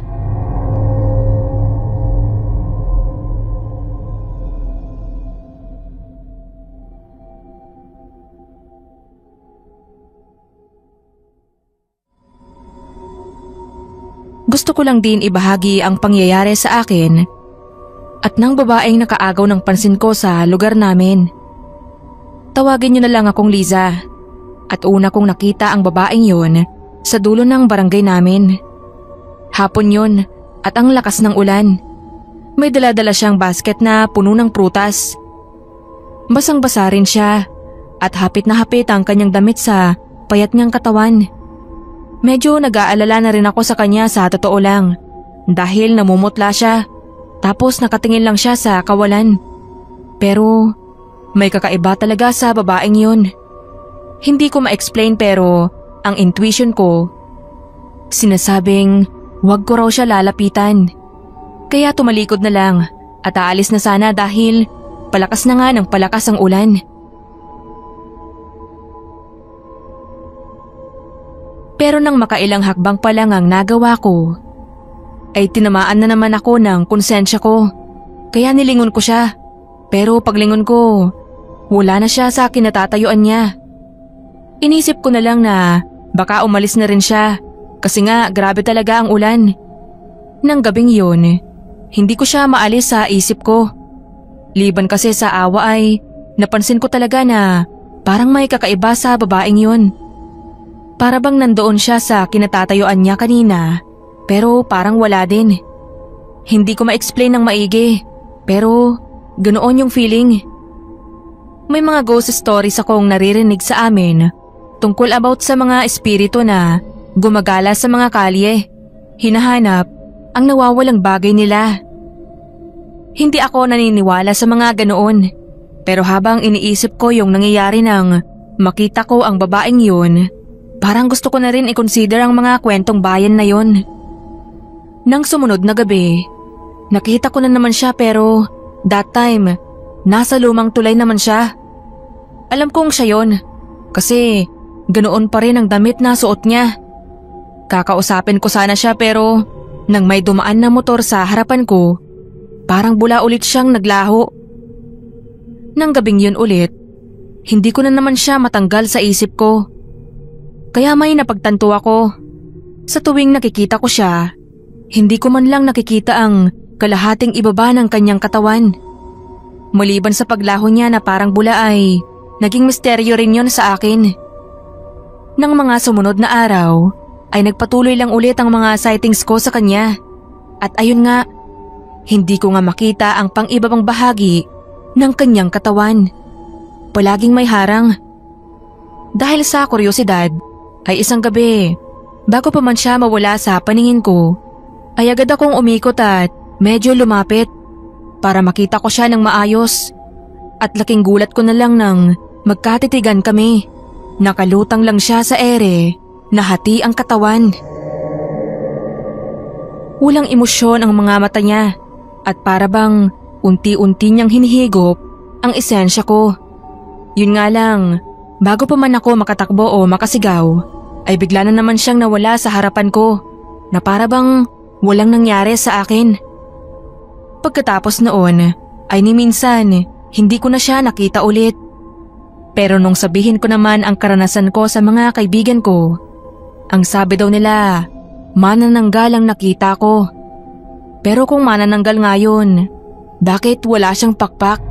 Gusto ko lang din ibahagi ang pangyayari sa akin at ng babaeng nakaagaw ng pansin ko sa lugar namin. Tawagin niyo na lang akong Liza at una kong nakita ang babaeng yon sa dulo ng barangay namin. Hapon yun at ang lakas ng ulan. May dala-dala siyang basket na puno ng prutas. Basang-basa rin siya at hapit na hapit ang kanyang damit sa payat niyang katawan. Medyo nag-aalala na rin ako sa kanya sa totoo lang dahil namumutla siya tapos nakatingin lang siya sa kawalan. Pero may kakaiba talaga sa babaeng yun. Hindi ko ma-explain pero ang intuition ko, sinasabing wag ko raw siya lalapitan. Kaya tumalikod na lang at aalis na sana dahil palakas na nga ng palakas ang ulan. Pero nang makailang hakbang pa lang ang nagawa ko, ay tinamaan na naman ako ng konsensya ko. Kaya nilingon ko siya. Pero paglingon ko, wala na siya sa kinatatayuan niya. Inisip ko na lang na baka umalis na rin siya kasi nga grabe talaga ang ulan. Nang gabing yun, hindi ko siya maalis sa isip ko. Liban kasi sa awa ay napansin ko talaga na parang may kakaiba sa babaeng yun. Para bang nandoon siya sa kinatatayuan niya kanina pero parang wala din. Hindi ko ma-explain ng maigi pero ganoon yung feeling. May mga ghost stories akong naririnig sa amin tungkol about sa mga espiritu na gumagala sa mga kalye, hinahanap ang nawawalang bagay nila. Hindi ako naniniwala sa mga ganoon pero habang iniisip ko yung nangyayari nang makita ko ang babaeng yun, parang gusto ko na rin i-consider ang mga kwentong bayan na yon. Nang sumunod na gabi, nakita ko na naman siya pero that time, nasa lumang tulay naman siya. Alam kong siya yon kasi ganoon pa rin ang damit na suot niya. Kakausapin ko sana siya pero nang may dumaan na motor sa harapan ko, parang bula ulit siyang naglaho. Nang gabing yun ulit, hindi ko na naman siya matanggal sa isip ko. Kaya may napagtanto ako. Sa tuwing nakikita ko siya, hindi ko man lang nakikita ang kalahating ibaba ng kanyang katawan. Maliban sa paglaho niya na parang bula ay naging misteryo rin yon sa akin. Nang mga sumunod na araw ay nagpatuloy lang ulit ang mga sightings ko sa kanya. At ayun nga, hindi ko nga makita ang pang-ibabang bahagi ng kanyang katawan. Palaging may harang. Dahil sa kuryosidad, ay isang gabi, bago pa man siya mawala sa paningin ko, ay agad akong umikot at medyo lumapit para makita ko siya ng maayos. At laking gulat ko na lang nang magkatitigan kami. Nakalutang lang siya sa ere, nahati ang katawan. Walang emosyon ang mga mata niya at para bang unti-unti niyang hinihigop ang esensya ko. Yun nga lang, bago pa man ako makatakbo o makasigaw, ay bigla na naman siyang nawala sa harapan ko na para bang walang nangyari sa akin. Pagkatapos noon ay ni minsan hindi ko na siya nakita ulit. Pero nung sabihin ko naman ang karanasan ko sa mga kaibigan ko, ang sabi daw nila, manananggal ang nakita ko. Pero kung manananggal nga yun, bakit wala siyang pakpak?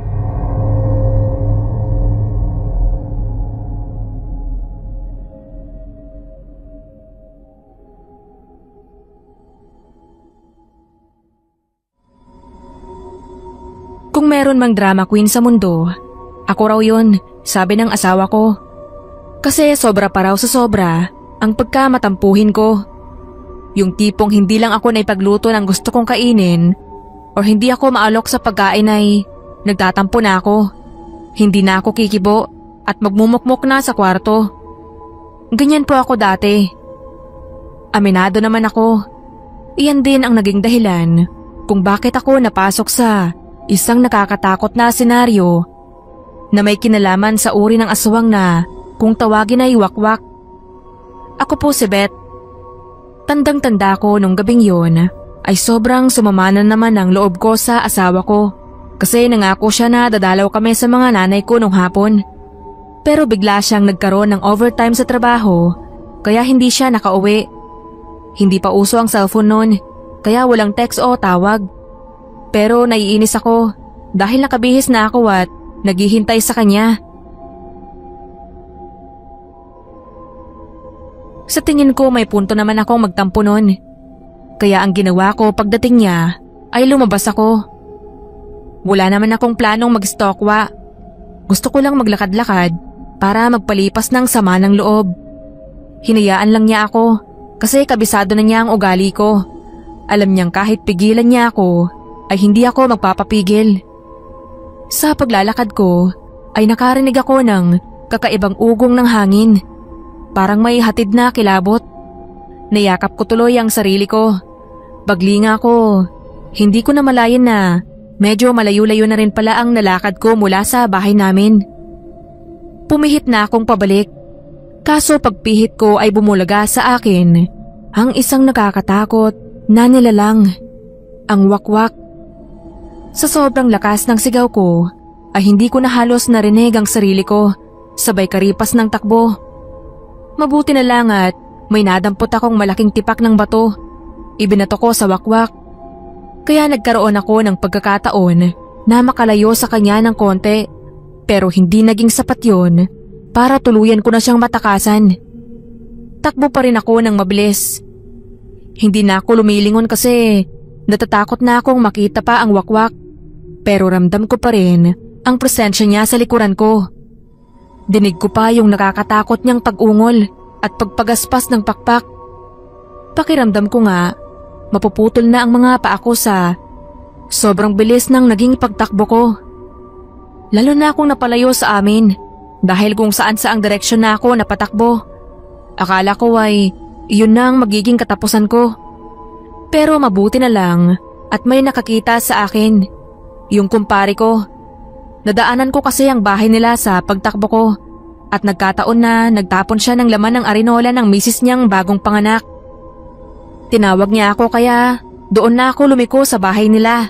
Kung meron mang drama queen sa mundo, ako raw yun, sabi ng asawa ko. Kasi sobra pa raw sa sobra ang pagkamatampuhin ko. Yung tipong hindi lang ako naipagluto ng gusto kong kainin or hindi ako maalok sa pagkain ay nagtatampo na ako. Hindi na ako kikibo at magmumukmok na sa kwarto. Ganyan po ako dati. Aminado naman ako. Iyan din ang naging dahilan kung bakit ako napasok sa isang nakakatakot na senaryo na may kinalaman sa uri ng aswang na kung tawagin ay wakwak. Ako po si Beth. Tandang-tanda ko nung gabing yun ay sobrang sumama na naman ang loob ko sa asawa ko kasi nangako siya na dadalaw kami sa mga nanay ko nung hapon. Pero bigla siyang nagkaroon ng overtime sa trabaho kaya hindi siya nakauwi. Hindi pa uso ang cellphone noon kaya walang text o tawag. Pero naiinis ako dahil nakabihis na ako at naghihintay sa kanya. Sa tingin ko may punto naman akong magtampo nun. Kaya ang ginawa ko pagdating niya ay lumabas ako. Wala naman akong planong mag-stalkwa. Gusto ko lang maglakad-lakad para magpalipas ng sama ng loob. Hinayaan lang niya ako kasi kabisado na niya ang ugali ko. Alam niyang kahit pigilan niya ako ay hindi ako magpapapigil. Sa paglalakad ko ay nakarinig ako ng kakaibang ugong ng hangin. Parang may hatid na kilabot. Nayakap ko tuloy ang sarili ko. Baglinga ko. Hindi ko na malayan na medyo malayo-layo na rin pala ang nalakad ko mula sa bahay namin. Pumihit na akong pabalik. Kaso pagpihit ko ay bumulaga sa akin ang isang nakakatakot na nilalang, ang wakwak. Sa sobrang lakas ng sigaw ko ay hindi ko na halos narinig ang sarili ko, sabay karipas ng takbo. Mabuti na lang at may nadampot akong malaking tipak ng bato. Ibinato ko sa wakwak. Kaya nagkaroon ako ng pagkakataon na makalayo sa kanya ng konti. Pero hindi naging sapat yun para tuluyan ko na siyang matakasan. Takbo pa rin ako ng mabilis. Hindi na ako lumilingon kasi natatakot na akong makita pa ang wakwak. Pero ramdam ko pa rin ang presensya niya sa likuran ko. Dinig ko pa yung nakakatakot niyang pag-ungol at pagpagaspas ng pakpak. Pakiramdam ko nga, mapuputol na ang mga paa ko sa sobrang bilis ng naging pagtakbo ko. Lalo na akong napalayo sa amin dahil kung saan saang direksyon na ako napatakbo. Akala ko ay iyon na ang magiging katapusan ko. Pero mabuti na lang at may nakakita sa akin, yung kumpare ko. Nadaanan ko kasi ang bahay nila sa pagtakbo ko at nagkataon na nagtapon siya ng laman ng arinola ng misis niyang bagong panganak. Tinawag niya ako kaya doon na ako lumiko sa bahay nila.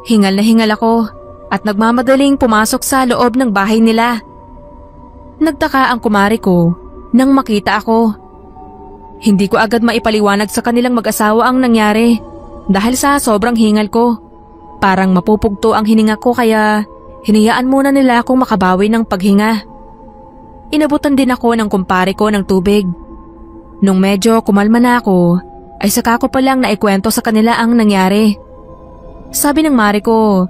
Hingal na hingal ako at nagmamadaling pumasok sa loob ng bahay nila. Nagtaka ang kumare ko nang makita ako. Hindi ko agad maipaliwanag sa kanilang mag-asawa ang nangyari dahil sa sobrang hingal ko. Parang mapupugto ang hininga ko kaya hinayaan muna nila akong makabawi ng paghinga. Inabutan din ako ng kumpare ko ng tubig. Nung medyo kumalma na ako, ay saka ko palang naikwento sa kanila ang nangyari. Sabi ng mare ko,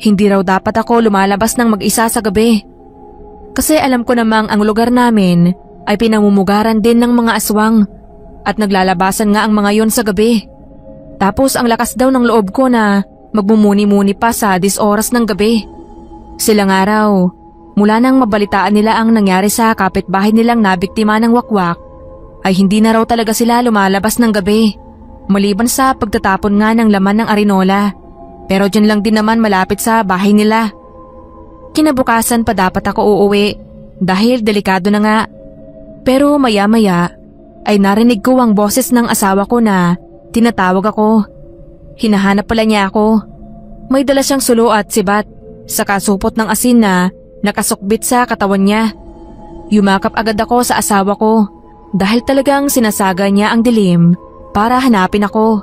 hindi raw dapat ako lumalabas ng mag-isa sa gabi. Kasi alam ko namang ang lugar namin ay pinamumugaran din ng mga aswang at naglalabasan nga ang mga yon sa gabi. Tapos ang lakas daw ng loob ko na magmumuni-muni pa sa 10 oras ng gabi. Sila nga raw, mula nang mabalitaan nila ang nangyari sa kapitbahay nilang nabiktima ng wakwak, ay hindi na raw talaga sila lumalabas ng gabi, maliban sa pagtatapon nga ng laman ng arinola. Pero dyan lang din naman malapit sa bahay nila. Kinabukasan pa dapat ako uuwi dahil delikado na nga. Pero maya-maya ay narinig ko ang boses ng asawa ko na tinatawag ako. Hinahanap pala niya ako. May dala siyang sulo at sibat, saka supot ng asin na nakasukbit sa katawan niya. Yumakap agad ako sa asawa ko dahil talagang sinasaga niya ang dilim para hanapin ako.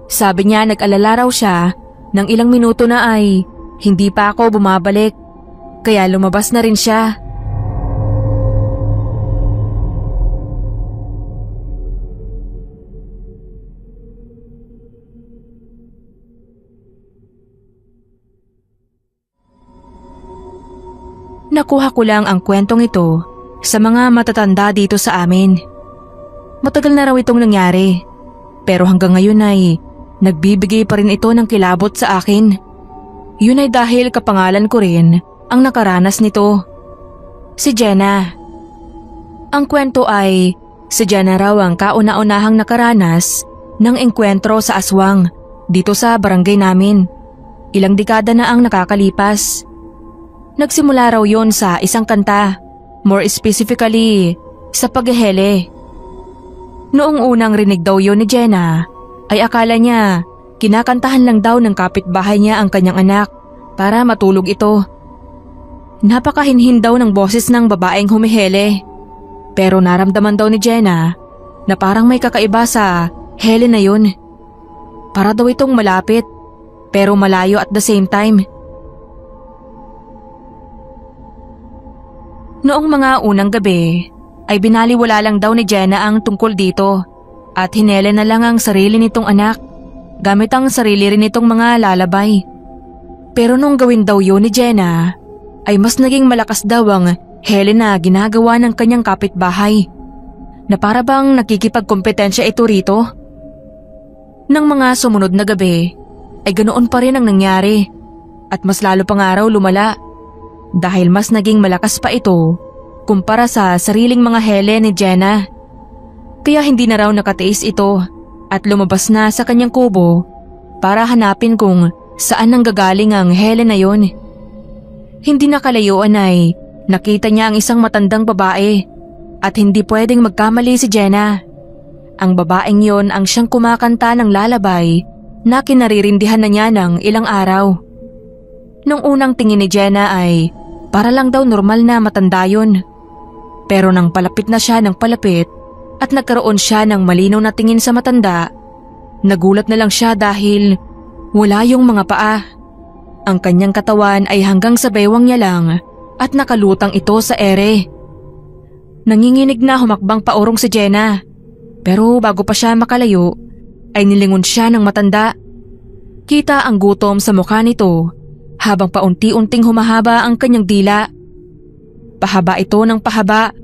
Sabi niya nag-alala raw siya ng ilang minuto na ay hindi pa ako bumabalik, kaya lumabas na rin siya. Nakuha ko lang ang kwentong ito sa mga matatanda dito sa amin. Matagal na raw itong nangyari, pero hanggang ngayon ay nagbibigay pa rin ito ng kilabot sa akin. Yun ay dahil kapangalan ko rin ang nakaranas nito. Si Jenna. Ang kwento ay si Jenna raw ang kauna-unahang nakaranas ng engkwentro sa aswang dito sa barangay namin. Ilang dekada na ang nakakalipas. Nagsimula raw yon sa isang kanta, more specifically sa paghehele. Noong unang rinig daw yon ni Jenna, ay akala niya kinakantahan lang daw ng kapitbahay niya ang kanyang anak para matulog ito. Napakahinhin daw ng boses ng babaeng humihele. Pero naramdaman daw ni Jenna na parang may kakaiba sa hele na yun. Para daw itong malapit pero malayo at the same time. Noong mga unang gabi ay binaliwala lang daw ni Jenna ang tungkol dito at hinele na lang ang sarili nitong anak gamit ang sarili rin nitong mga lalabay. Pero nung gawin daw yun ni Jenna ay mas naging malakas daw ang hele na ginagawa ng kanyang kapitbahay na para bang nakikipagkompetensya ito rito. Nang mga sumunod na gabi ay ganoon pa rin ang nangyari at mas lalo pang araw lumala dahil mas naging malakas pa ito kumpara sa sariling mga hele ni Jenna. Kaya hindi na raw nakatiis ito at lumabas na sa kanyang kubo para hanapin kung saan nanggagaling ang hele na yon. Hindi na kalayuan ay nakita niya ang isang matandang babae at hindi pwedeng magkamali si Jenna. Ang babaeng yon ang siyang kumakanta ng lalabay na kinaririndihan na niya ng ilang araw. Nung unang tingin ni Jenna ay para lang daw normal na matanda yun. Pero nang palapit na siya ng palapit at nagkaroon siya ng malinaw na tingin sa matanda, nagulat na lang siya dahil wala yung mga paa. Ang kanyang katawan ay hanggang sa baywang niya lang at nakalutang ito sa ere. Nanginginig na humakbang paurong si Jenna. Pero bago pa siya makalayo, ay nilingon siya ng matanda. Kita ang gutom sa mukha nito habang paunti-unting humahaba ang kanyang dila. Pahaba ito ng pahaba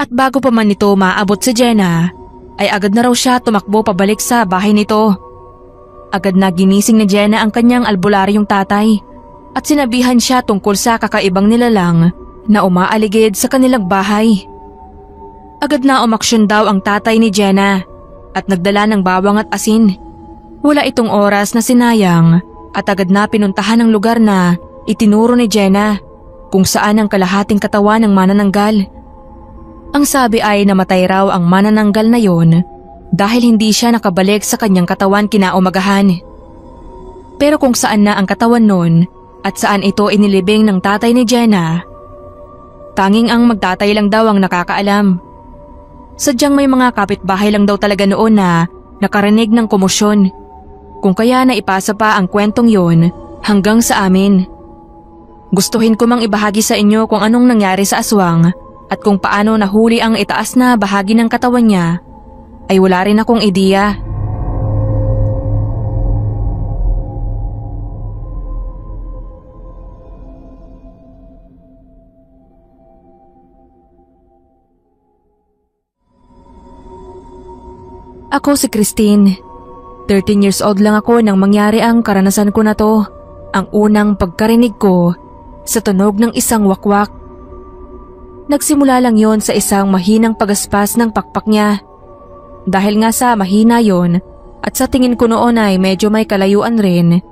at bago pa man nito maabot si Jenna, ay agad na raw siya tumakbo pabalik sa bahay nito. Agad na ginising ni Jenna ang kanyang albularyong tatay at sinabihan siya tungkol sa kakaibang nilalang na umaaligid sa kanilang bahay. Agad na umaksyon daw ang tatay ni Jenna at nagdala ng bawang at asin. Wala itong oras na sinayang at agad na pinuntahan ang lugar na itinuro ni Jenna kung saan ang kalahating katawan ng manananggal. Ang sabi ay namatay raw ang manananggal na yon dahil hindi siya nakabalik sa kanyang katawan kinaumagahan. Pero kung saan na ang katawan nun at saan ito inilibing ng tatay ni Jenna, tanging ang magtatay lang daw ang nakakaalam. Sadyang may mga kapitbahay lang daw talaga noon na nakarinig ng komosyon, kung kaya naipasa pa ang kwentong yon hanggang sa amin. Gustuhin ko mang ibahagi sa inyo kung anong nangyari sa aswang at kung paano nahuli ang itaas na bahagi ng katawan niya, ay wala rin akong ideya. Ako si Christine. 13 years old lang ako nang mangyari ang karanasan ko na to. Ang unang pagkarinig ko sa tunog ng isang wakwak. Nagsimula lang yon sa isang mahinang pagaspas ng pakpak niya. Dahil nga sa mahina yon at sa tingin ko noon ay medyo may kalayuan rin,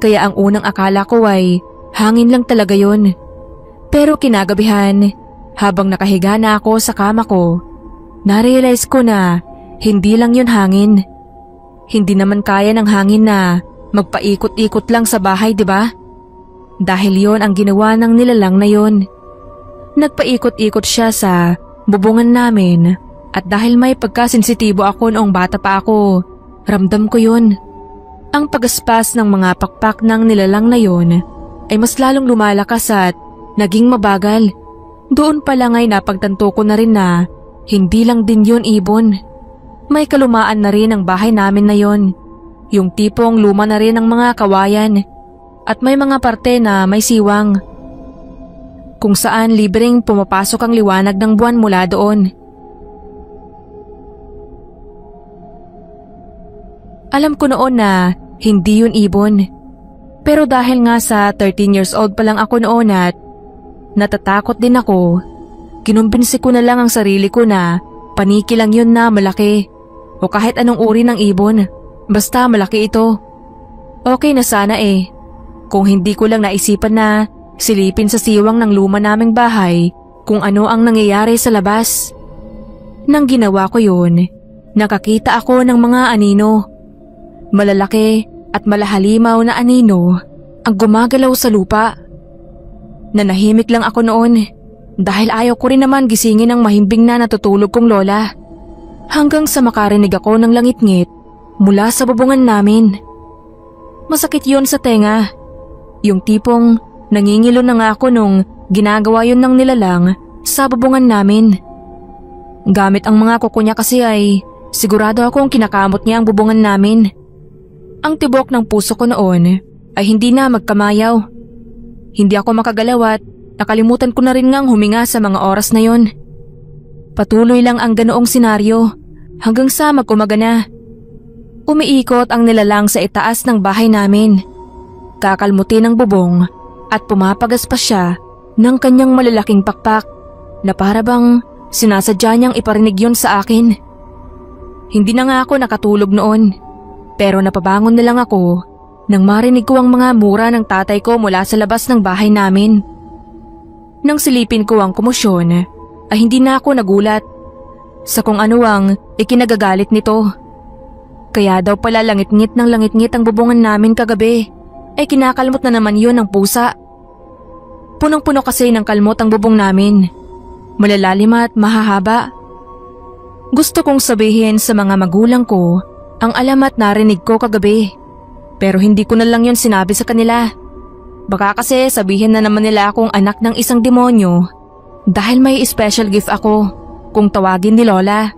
kaya ang unang akala ko ay hangin lang talaga yon. Pero kinagabihan, habang nakahiga na ako sa kama ko, narealize ko na hindi lang yon hangin. Hindi naman kaya ng hangin na magpaikot-ikot lang sa bahay, di ba? Dahil yon ang ginawa ng nilalang na yon. Nagpaikot-ikot siya sa bubungan namin at dahil may pagkasensitibo ako noong bata pa ako, ramdam ko yun. Ang pagaspas ng mga pakpak ng nilalang na yon ay mas lalong lumalakas at naging mabagal. Doon pa lang ay napagtanto ko na rin na hindi lang din yun ibon. May kalumaan na rin ang bahay namin na yon. Yung tipong luma na rin ang mga kawayan at may mga parte na may siwang. kung saan libreng pumapasok ang liwanag ng buwan mula doon. Alam ko noon na hindi yun ibon. Pero dahil nga sa 13 years old pa lang ako noon at natatakot din ako, kinumbinsi ko na lang ang sarili ko na paniki lang yun na malaki o kahit anong uri ng ibon, basta malaki ito. Okay na sana kung hindi ko lang naisipan na silipin sa siwang ng luma naming bahay kung ano ang nangyayari sa labas. Nang ginawa ko yun, nakakita ako ng mga anino. Malalaki at malahalimaw na anino ang gumagalaw sa lupa. Nanahimik lang ako noon dahil ayaw ko rin naman gisingin ang mahimbing na natutulog kong lola. Hanggang sa makarinig ako ng langit-ngit mula sa bubungan namin. Masakit yun sa tenga. Yung tipong nangingilo na nga ako nung ginagawa yun ng nilalang sa bubungan namin. Gamit ang mga kuko niya kasi ay sigurado akong kinakamot niya ang bubungan namin. Ang tibok ng puso ko noon ay hindi na magkamayaw. Hindi ako makagalaw at nakalimutan ko na rin ngang huminga sa mga oras na yon. Patuloy lang ang ganoong senaryo hanggang sa mag-umaga na. Umiikot ang nilalang sa itaas ng bahay namin. Kakalmutin ang bubong at pumapagas pa siya ng kanyang malalaking pakpak na para bang sinasadya niyang iparinig yon sa akin. Hindi na nga ako nakatulog noon. Pero napabangon na lang ako nang marinig ko ang mga mura ng tatay ko mula sa labas ng bahay namin. Nang silipin ko ang komosyon, ay hindi na ako nagulat sa kung ano ang ikinagagalit nito. Kaya daw pala langit-ngit ng langit-ngit ang bubungan namin kagabi, ay kinakalmot na naman yun ng pusa. Punong-puno kasi ng kalmot ang bubong namin, malalalim at mahahaba. Gusto kong sabihin sa mga magulang ko ang alamat narinig ko kagabi, pero hindi ko na lang yun sinabi sa kanila. Baka kasi sabihin na naman nila akong anak ng isang demonyo dahil may special gift ako kung tawagin ni Lola.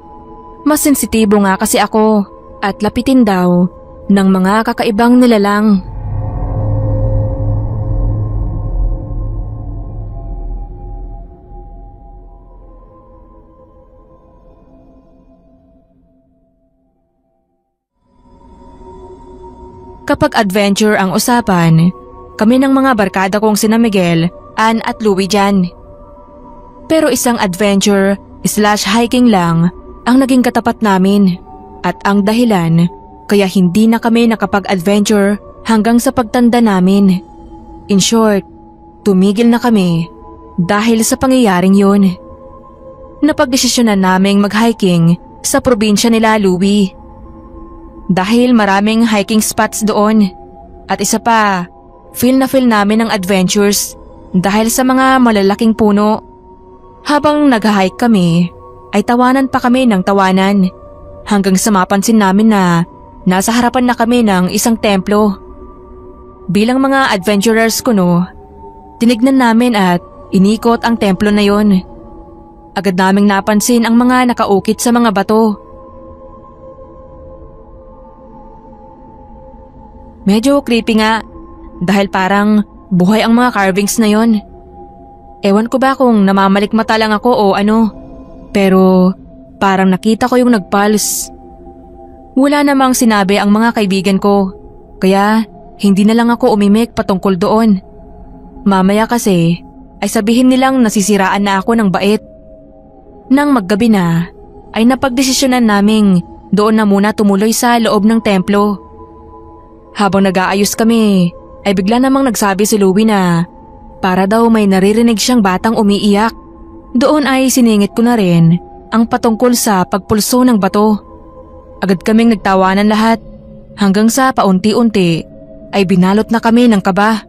Mas sensitibo nga kasi ako at lapitin daw ng mga kakaibang nilalang. Kapag adventure ang usapan, kami ng mga barkada kong sina Miguel, Ann at Louie dyan. Pero isang adventure/hiking lang ang naging katapat namin at ang dahilan kaya hindi na kami nakapag-adventure hanggang sa pagtanda namin. In short, tumigil na kami dahil sa pangyayaring yun. Napagdesisyonan naming mag-hiking sa probinsya nila Louie. Dahil maraming hiking spots doon. At isa pa, feel namin ang adventures dahil sa mga malalaking puno. Habang nag-hike kami, ay tawanan pa kami ng tawanan hanggang sa mapansin namin na nasa harapan na kami ng isang templo. Bilang mga adventurers tinignan namin at inikot ang templo na yon. Agad naming napansin ang mga nakaukit sa mga bato. Medyo creepy nga dahil parang buhay ang mga carvings na yon. Ewan ko ba kung namamalikmata lang ako o ano, pero parang nakita ko yung nagpulse. Wala namang sinabi ang mga kaibigan ko, kaya hindi na lang ako umimik patungkol doon. Mamaya kasi ay sabihin nilang nasisiraan na ako ng bait. Nang maggabi na, ay napagdesisyonan naming doon na muna tumuloy sa loob ng templo. Habang nag-aayos kami, ay bigla namang nagsabi si Louie na para daw may naririnig siyang batang umiiyak. Doon ay siningit ko na rin ang patungkol sa pagpulso ng bato. Agad kaming nagtawanan lahat hanggang sa paunti-unti ay binalot na kami ng kaba.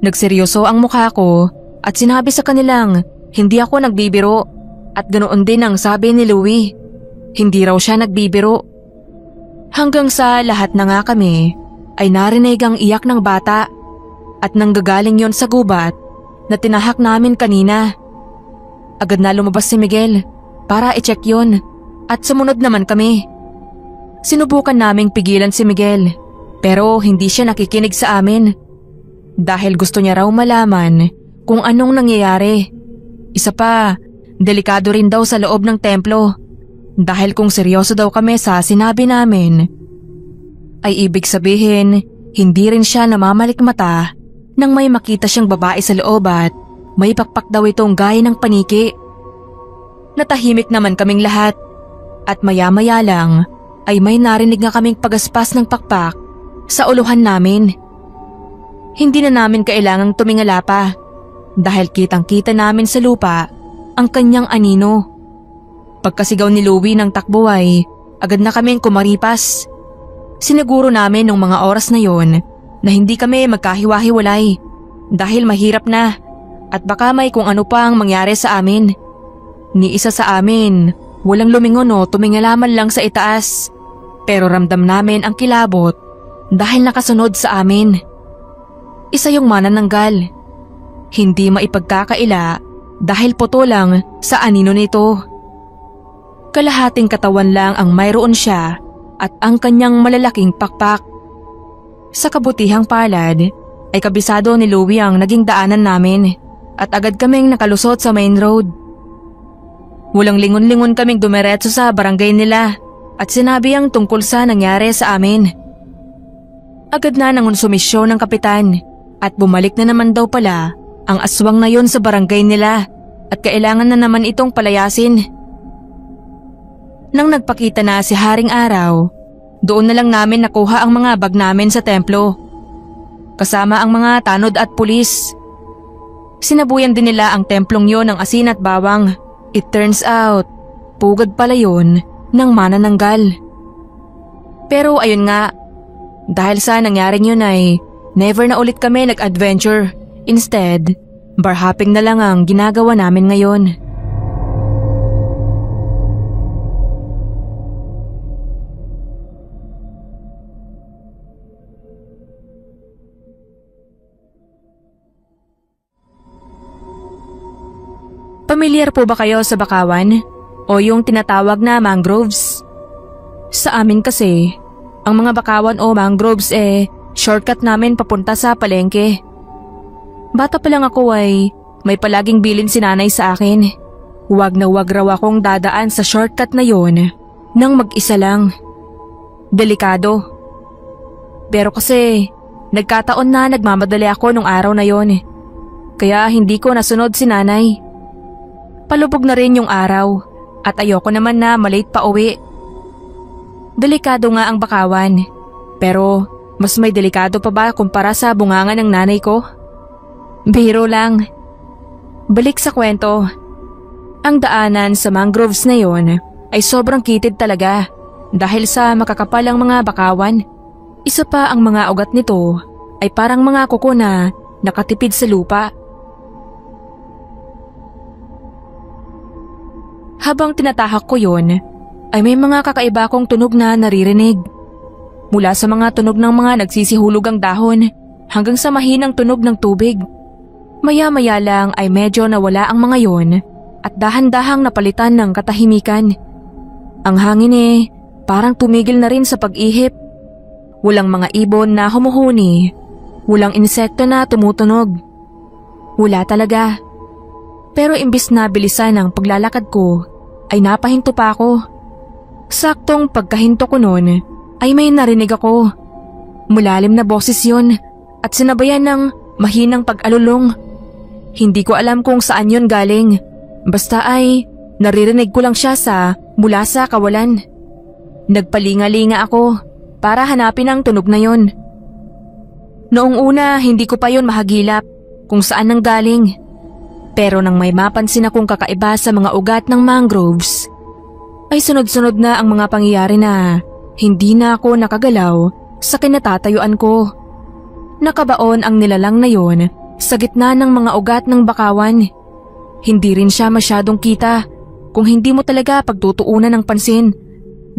Nagseryoso ang mukha ko at sinabi sa kanilang hindi ako nagbibiro at ganoon din ang sabi ni Louie. Hindi raw siya nagbibiro. Hanggang sa lahat na nga kami ay narinig ang iyak ng bata at nanggagaling yon sa gubat na tinahak namin kanina. Agad na lumabas si Miguel para i-check yon at sumunod naman kami. Sinubukan naming pigilan si Miguel pero hindi siya nakikinig sa amin dahil gusto niya raw malaman kung anong nangyayari. Isa pa, delikado rin daw sa loob ng templo dahil kung seryoso daw kami sa sinabi namin, ay ibig sabihin hindi rin siya namamalikmata nang may makita siyang babae sa loob at may pakpak daw itong gaya ng paniki. Natahimik naman kaming lahat at maya-maya lang ay may narinig nga kaming pagaspas ng pakpak sa uluhan namin. Hindi na namin kailangang tumingala pa dahil kitang-kita namin sa lupa ang kanyang anino. Pagkasigaw ni Louie ng takbo ay agad na kaming kumaripas. Siniguro namin nung mga oras na yon na hindi kami magkahiwa-hiwalay dahil mahirap na at baka may kung ano pa ang mangyari sa amin. Ni isa sa amin, walang lumingon o tumingalaman lang sa itaas. Pero ramdam namin ang kilabot dahil nakasunod sa amin. Isa yung manananggal. Hindi maipagkakaila dahil puto lang sa anino nito. Kalahating katawan lang ang mayroon siya at ang kanyang malalaking pakpak. Sa kabutihang palad ay kabisado ni Louie ang naging daanan namin at agad kaming nakalusot sa main road. Walang lingon-lingon kaming dumiretso sa barangay nila at sinabi ang tungkol sa nangyari sa amin. Agad na nangonsumisyon ng kapitan at bumalik na naman daw pala ang aswang na yon sa barangay nila at kailangan na naman itong palayasin. Nang nagpakita na si Haring Araw, doon na lang namin nakuha ang mga bag namin sa templo. Kasama ang mga tanod at pulis. Sinabuyan din nila ang templong yon ng asin at bawang. It turns out, pugad pala yun ng manananggal. Pero ayun nga, dahil sa nangyaring yun ay never na ulit kami nag-adventure. Instead, bar hopping na lang ang ginagawa namin ngayon. Pamilyar po ba kayo sa bakawan o yung tinatawag na mangroves? Sa amin kasi, ang mga bakawan o mangroves shortcut namin papunta sa palengke. Bata pa lang ako ay may palaging bilin si nanay sa akin. Huwag na huwag raw akong dadaan sa shortcut na yon nang mag-isa lang. Delikado. Pero kasi nagkataon na nagmamadali ako nung araw na yon. Kaya hindi ko nasunod si nanay. Palubog na rin yung araw at ayoko naman na malate pa uwi. Delikado nga ang bakawan, pero mas may delikado pa ba kumpara sa bunganga ng nanay ko? Biro lang. Balik sa kwento. Ang daanan sa mangroves na yon ay sobrang kitid talaga dahil sa makakapalang mga bakawan. Isa pa ang mga ugat nito ay parang mga kuko na nakatipid sa lupa. Habang tinatahak ko yon, ay may mga kakaiba kong tunog na naririnig. Mula sa mga tunog ng mga nagsisihulog ang dahon hanggang sa mahinang tunog ng tubig. Maya-maya lang ay medyo nawala ang mga yon at dahan-dahang napalitan ng katahimikan. Ang hangin parang tumigil na rin sa pag-ihip. Walang mga ibon na humuhuni, walang insekto na tumutunog. Wala talaga. Pero imbis na bilisan ang paglalakad ko, ay napahinto pa ako. Saktong pagkahinto ko noon, ay may narinig ako. Mulalim na boses yun at sinabayan ng mahinang pag-alulong. Hindi ko alam kung saan yun galing. Basta ay naririnig ko lang siya mula sa kawalan. Nagpalinga-linga ako para hanapin ang tunog na yun. Noong una hindi ko pa yun mahagilap kung saan nang galing. Pero nang may mapansin akong kakaiba sa mga ugat ng mangroves, ay sunod-sunod na ang mga pangyayari na hindi na ako nakagalaw sa kinatatayuan ko. Nakabaon ang nilalang na yon sa gitna ng mga ugat ng bakawan. Hindi rin siya masyadong kita kung hindi mo talaga pagtutuunan ng pansin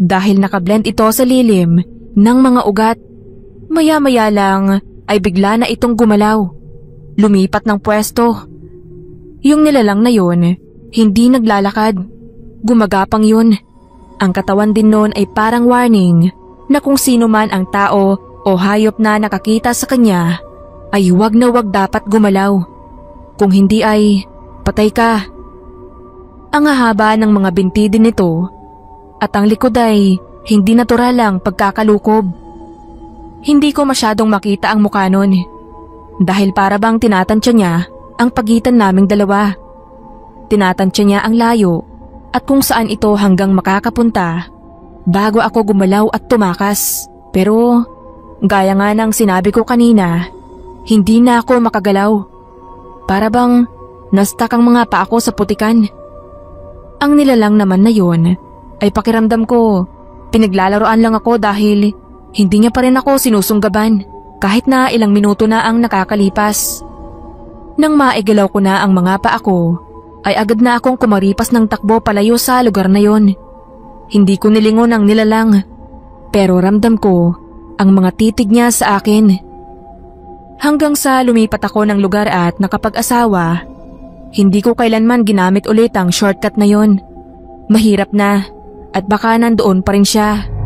dahil nakablend ito sa lilim ng mga ugat. Maya-maya lang ay bigla na itong gumalaw. Lumipat ng pwesto. Yung nilalang na yon, hindi naglalakad. Gumagapang yun. Ang katawan din nun ay parang warning na kung sino man ang tao o hayop na nakakita sa kanya ay huwag na huwag dapat gumalaw. Kung hindi ay patay ka. Ang hahaba ng mga binti din nito at ang likod ay hindi natural lang pagkakalukob. Hindi ko masyadong makita ang mukha nun dahil para bang tinatansya niya ang pagitan naming dalawa. Tinatansya niya ang layo at kung saan ito hanggang makakapunta bago ako gumalaw at tumakas. Pero gaya nga ng sinabi ko kanina, hindi na ako makagalaw. Para bang na-stuck ang mga paa ko sa putikan. Ang nilalang naman na yun ay pakiramdam ko pinaglalaroan lang ako dahil hindi niya pa rin ako sinusunggaban kahit na ilang minuto na ang nakakalipas. Nang maigalaw ko na ang mga paa ko, ay agad na akong kumaripas ng takbo palayo sa lugar na yon. Hindi ko nilingon ang nilalang, pero ramdam ko ang mga titig niya sa akin. Hanggang sa lumipat ako ng lugar at nakapag-asawa, hindi ko kailanman ginamit ulit ang shortcut na yon. Mahirap na at baka nandoon pa rin siya.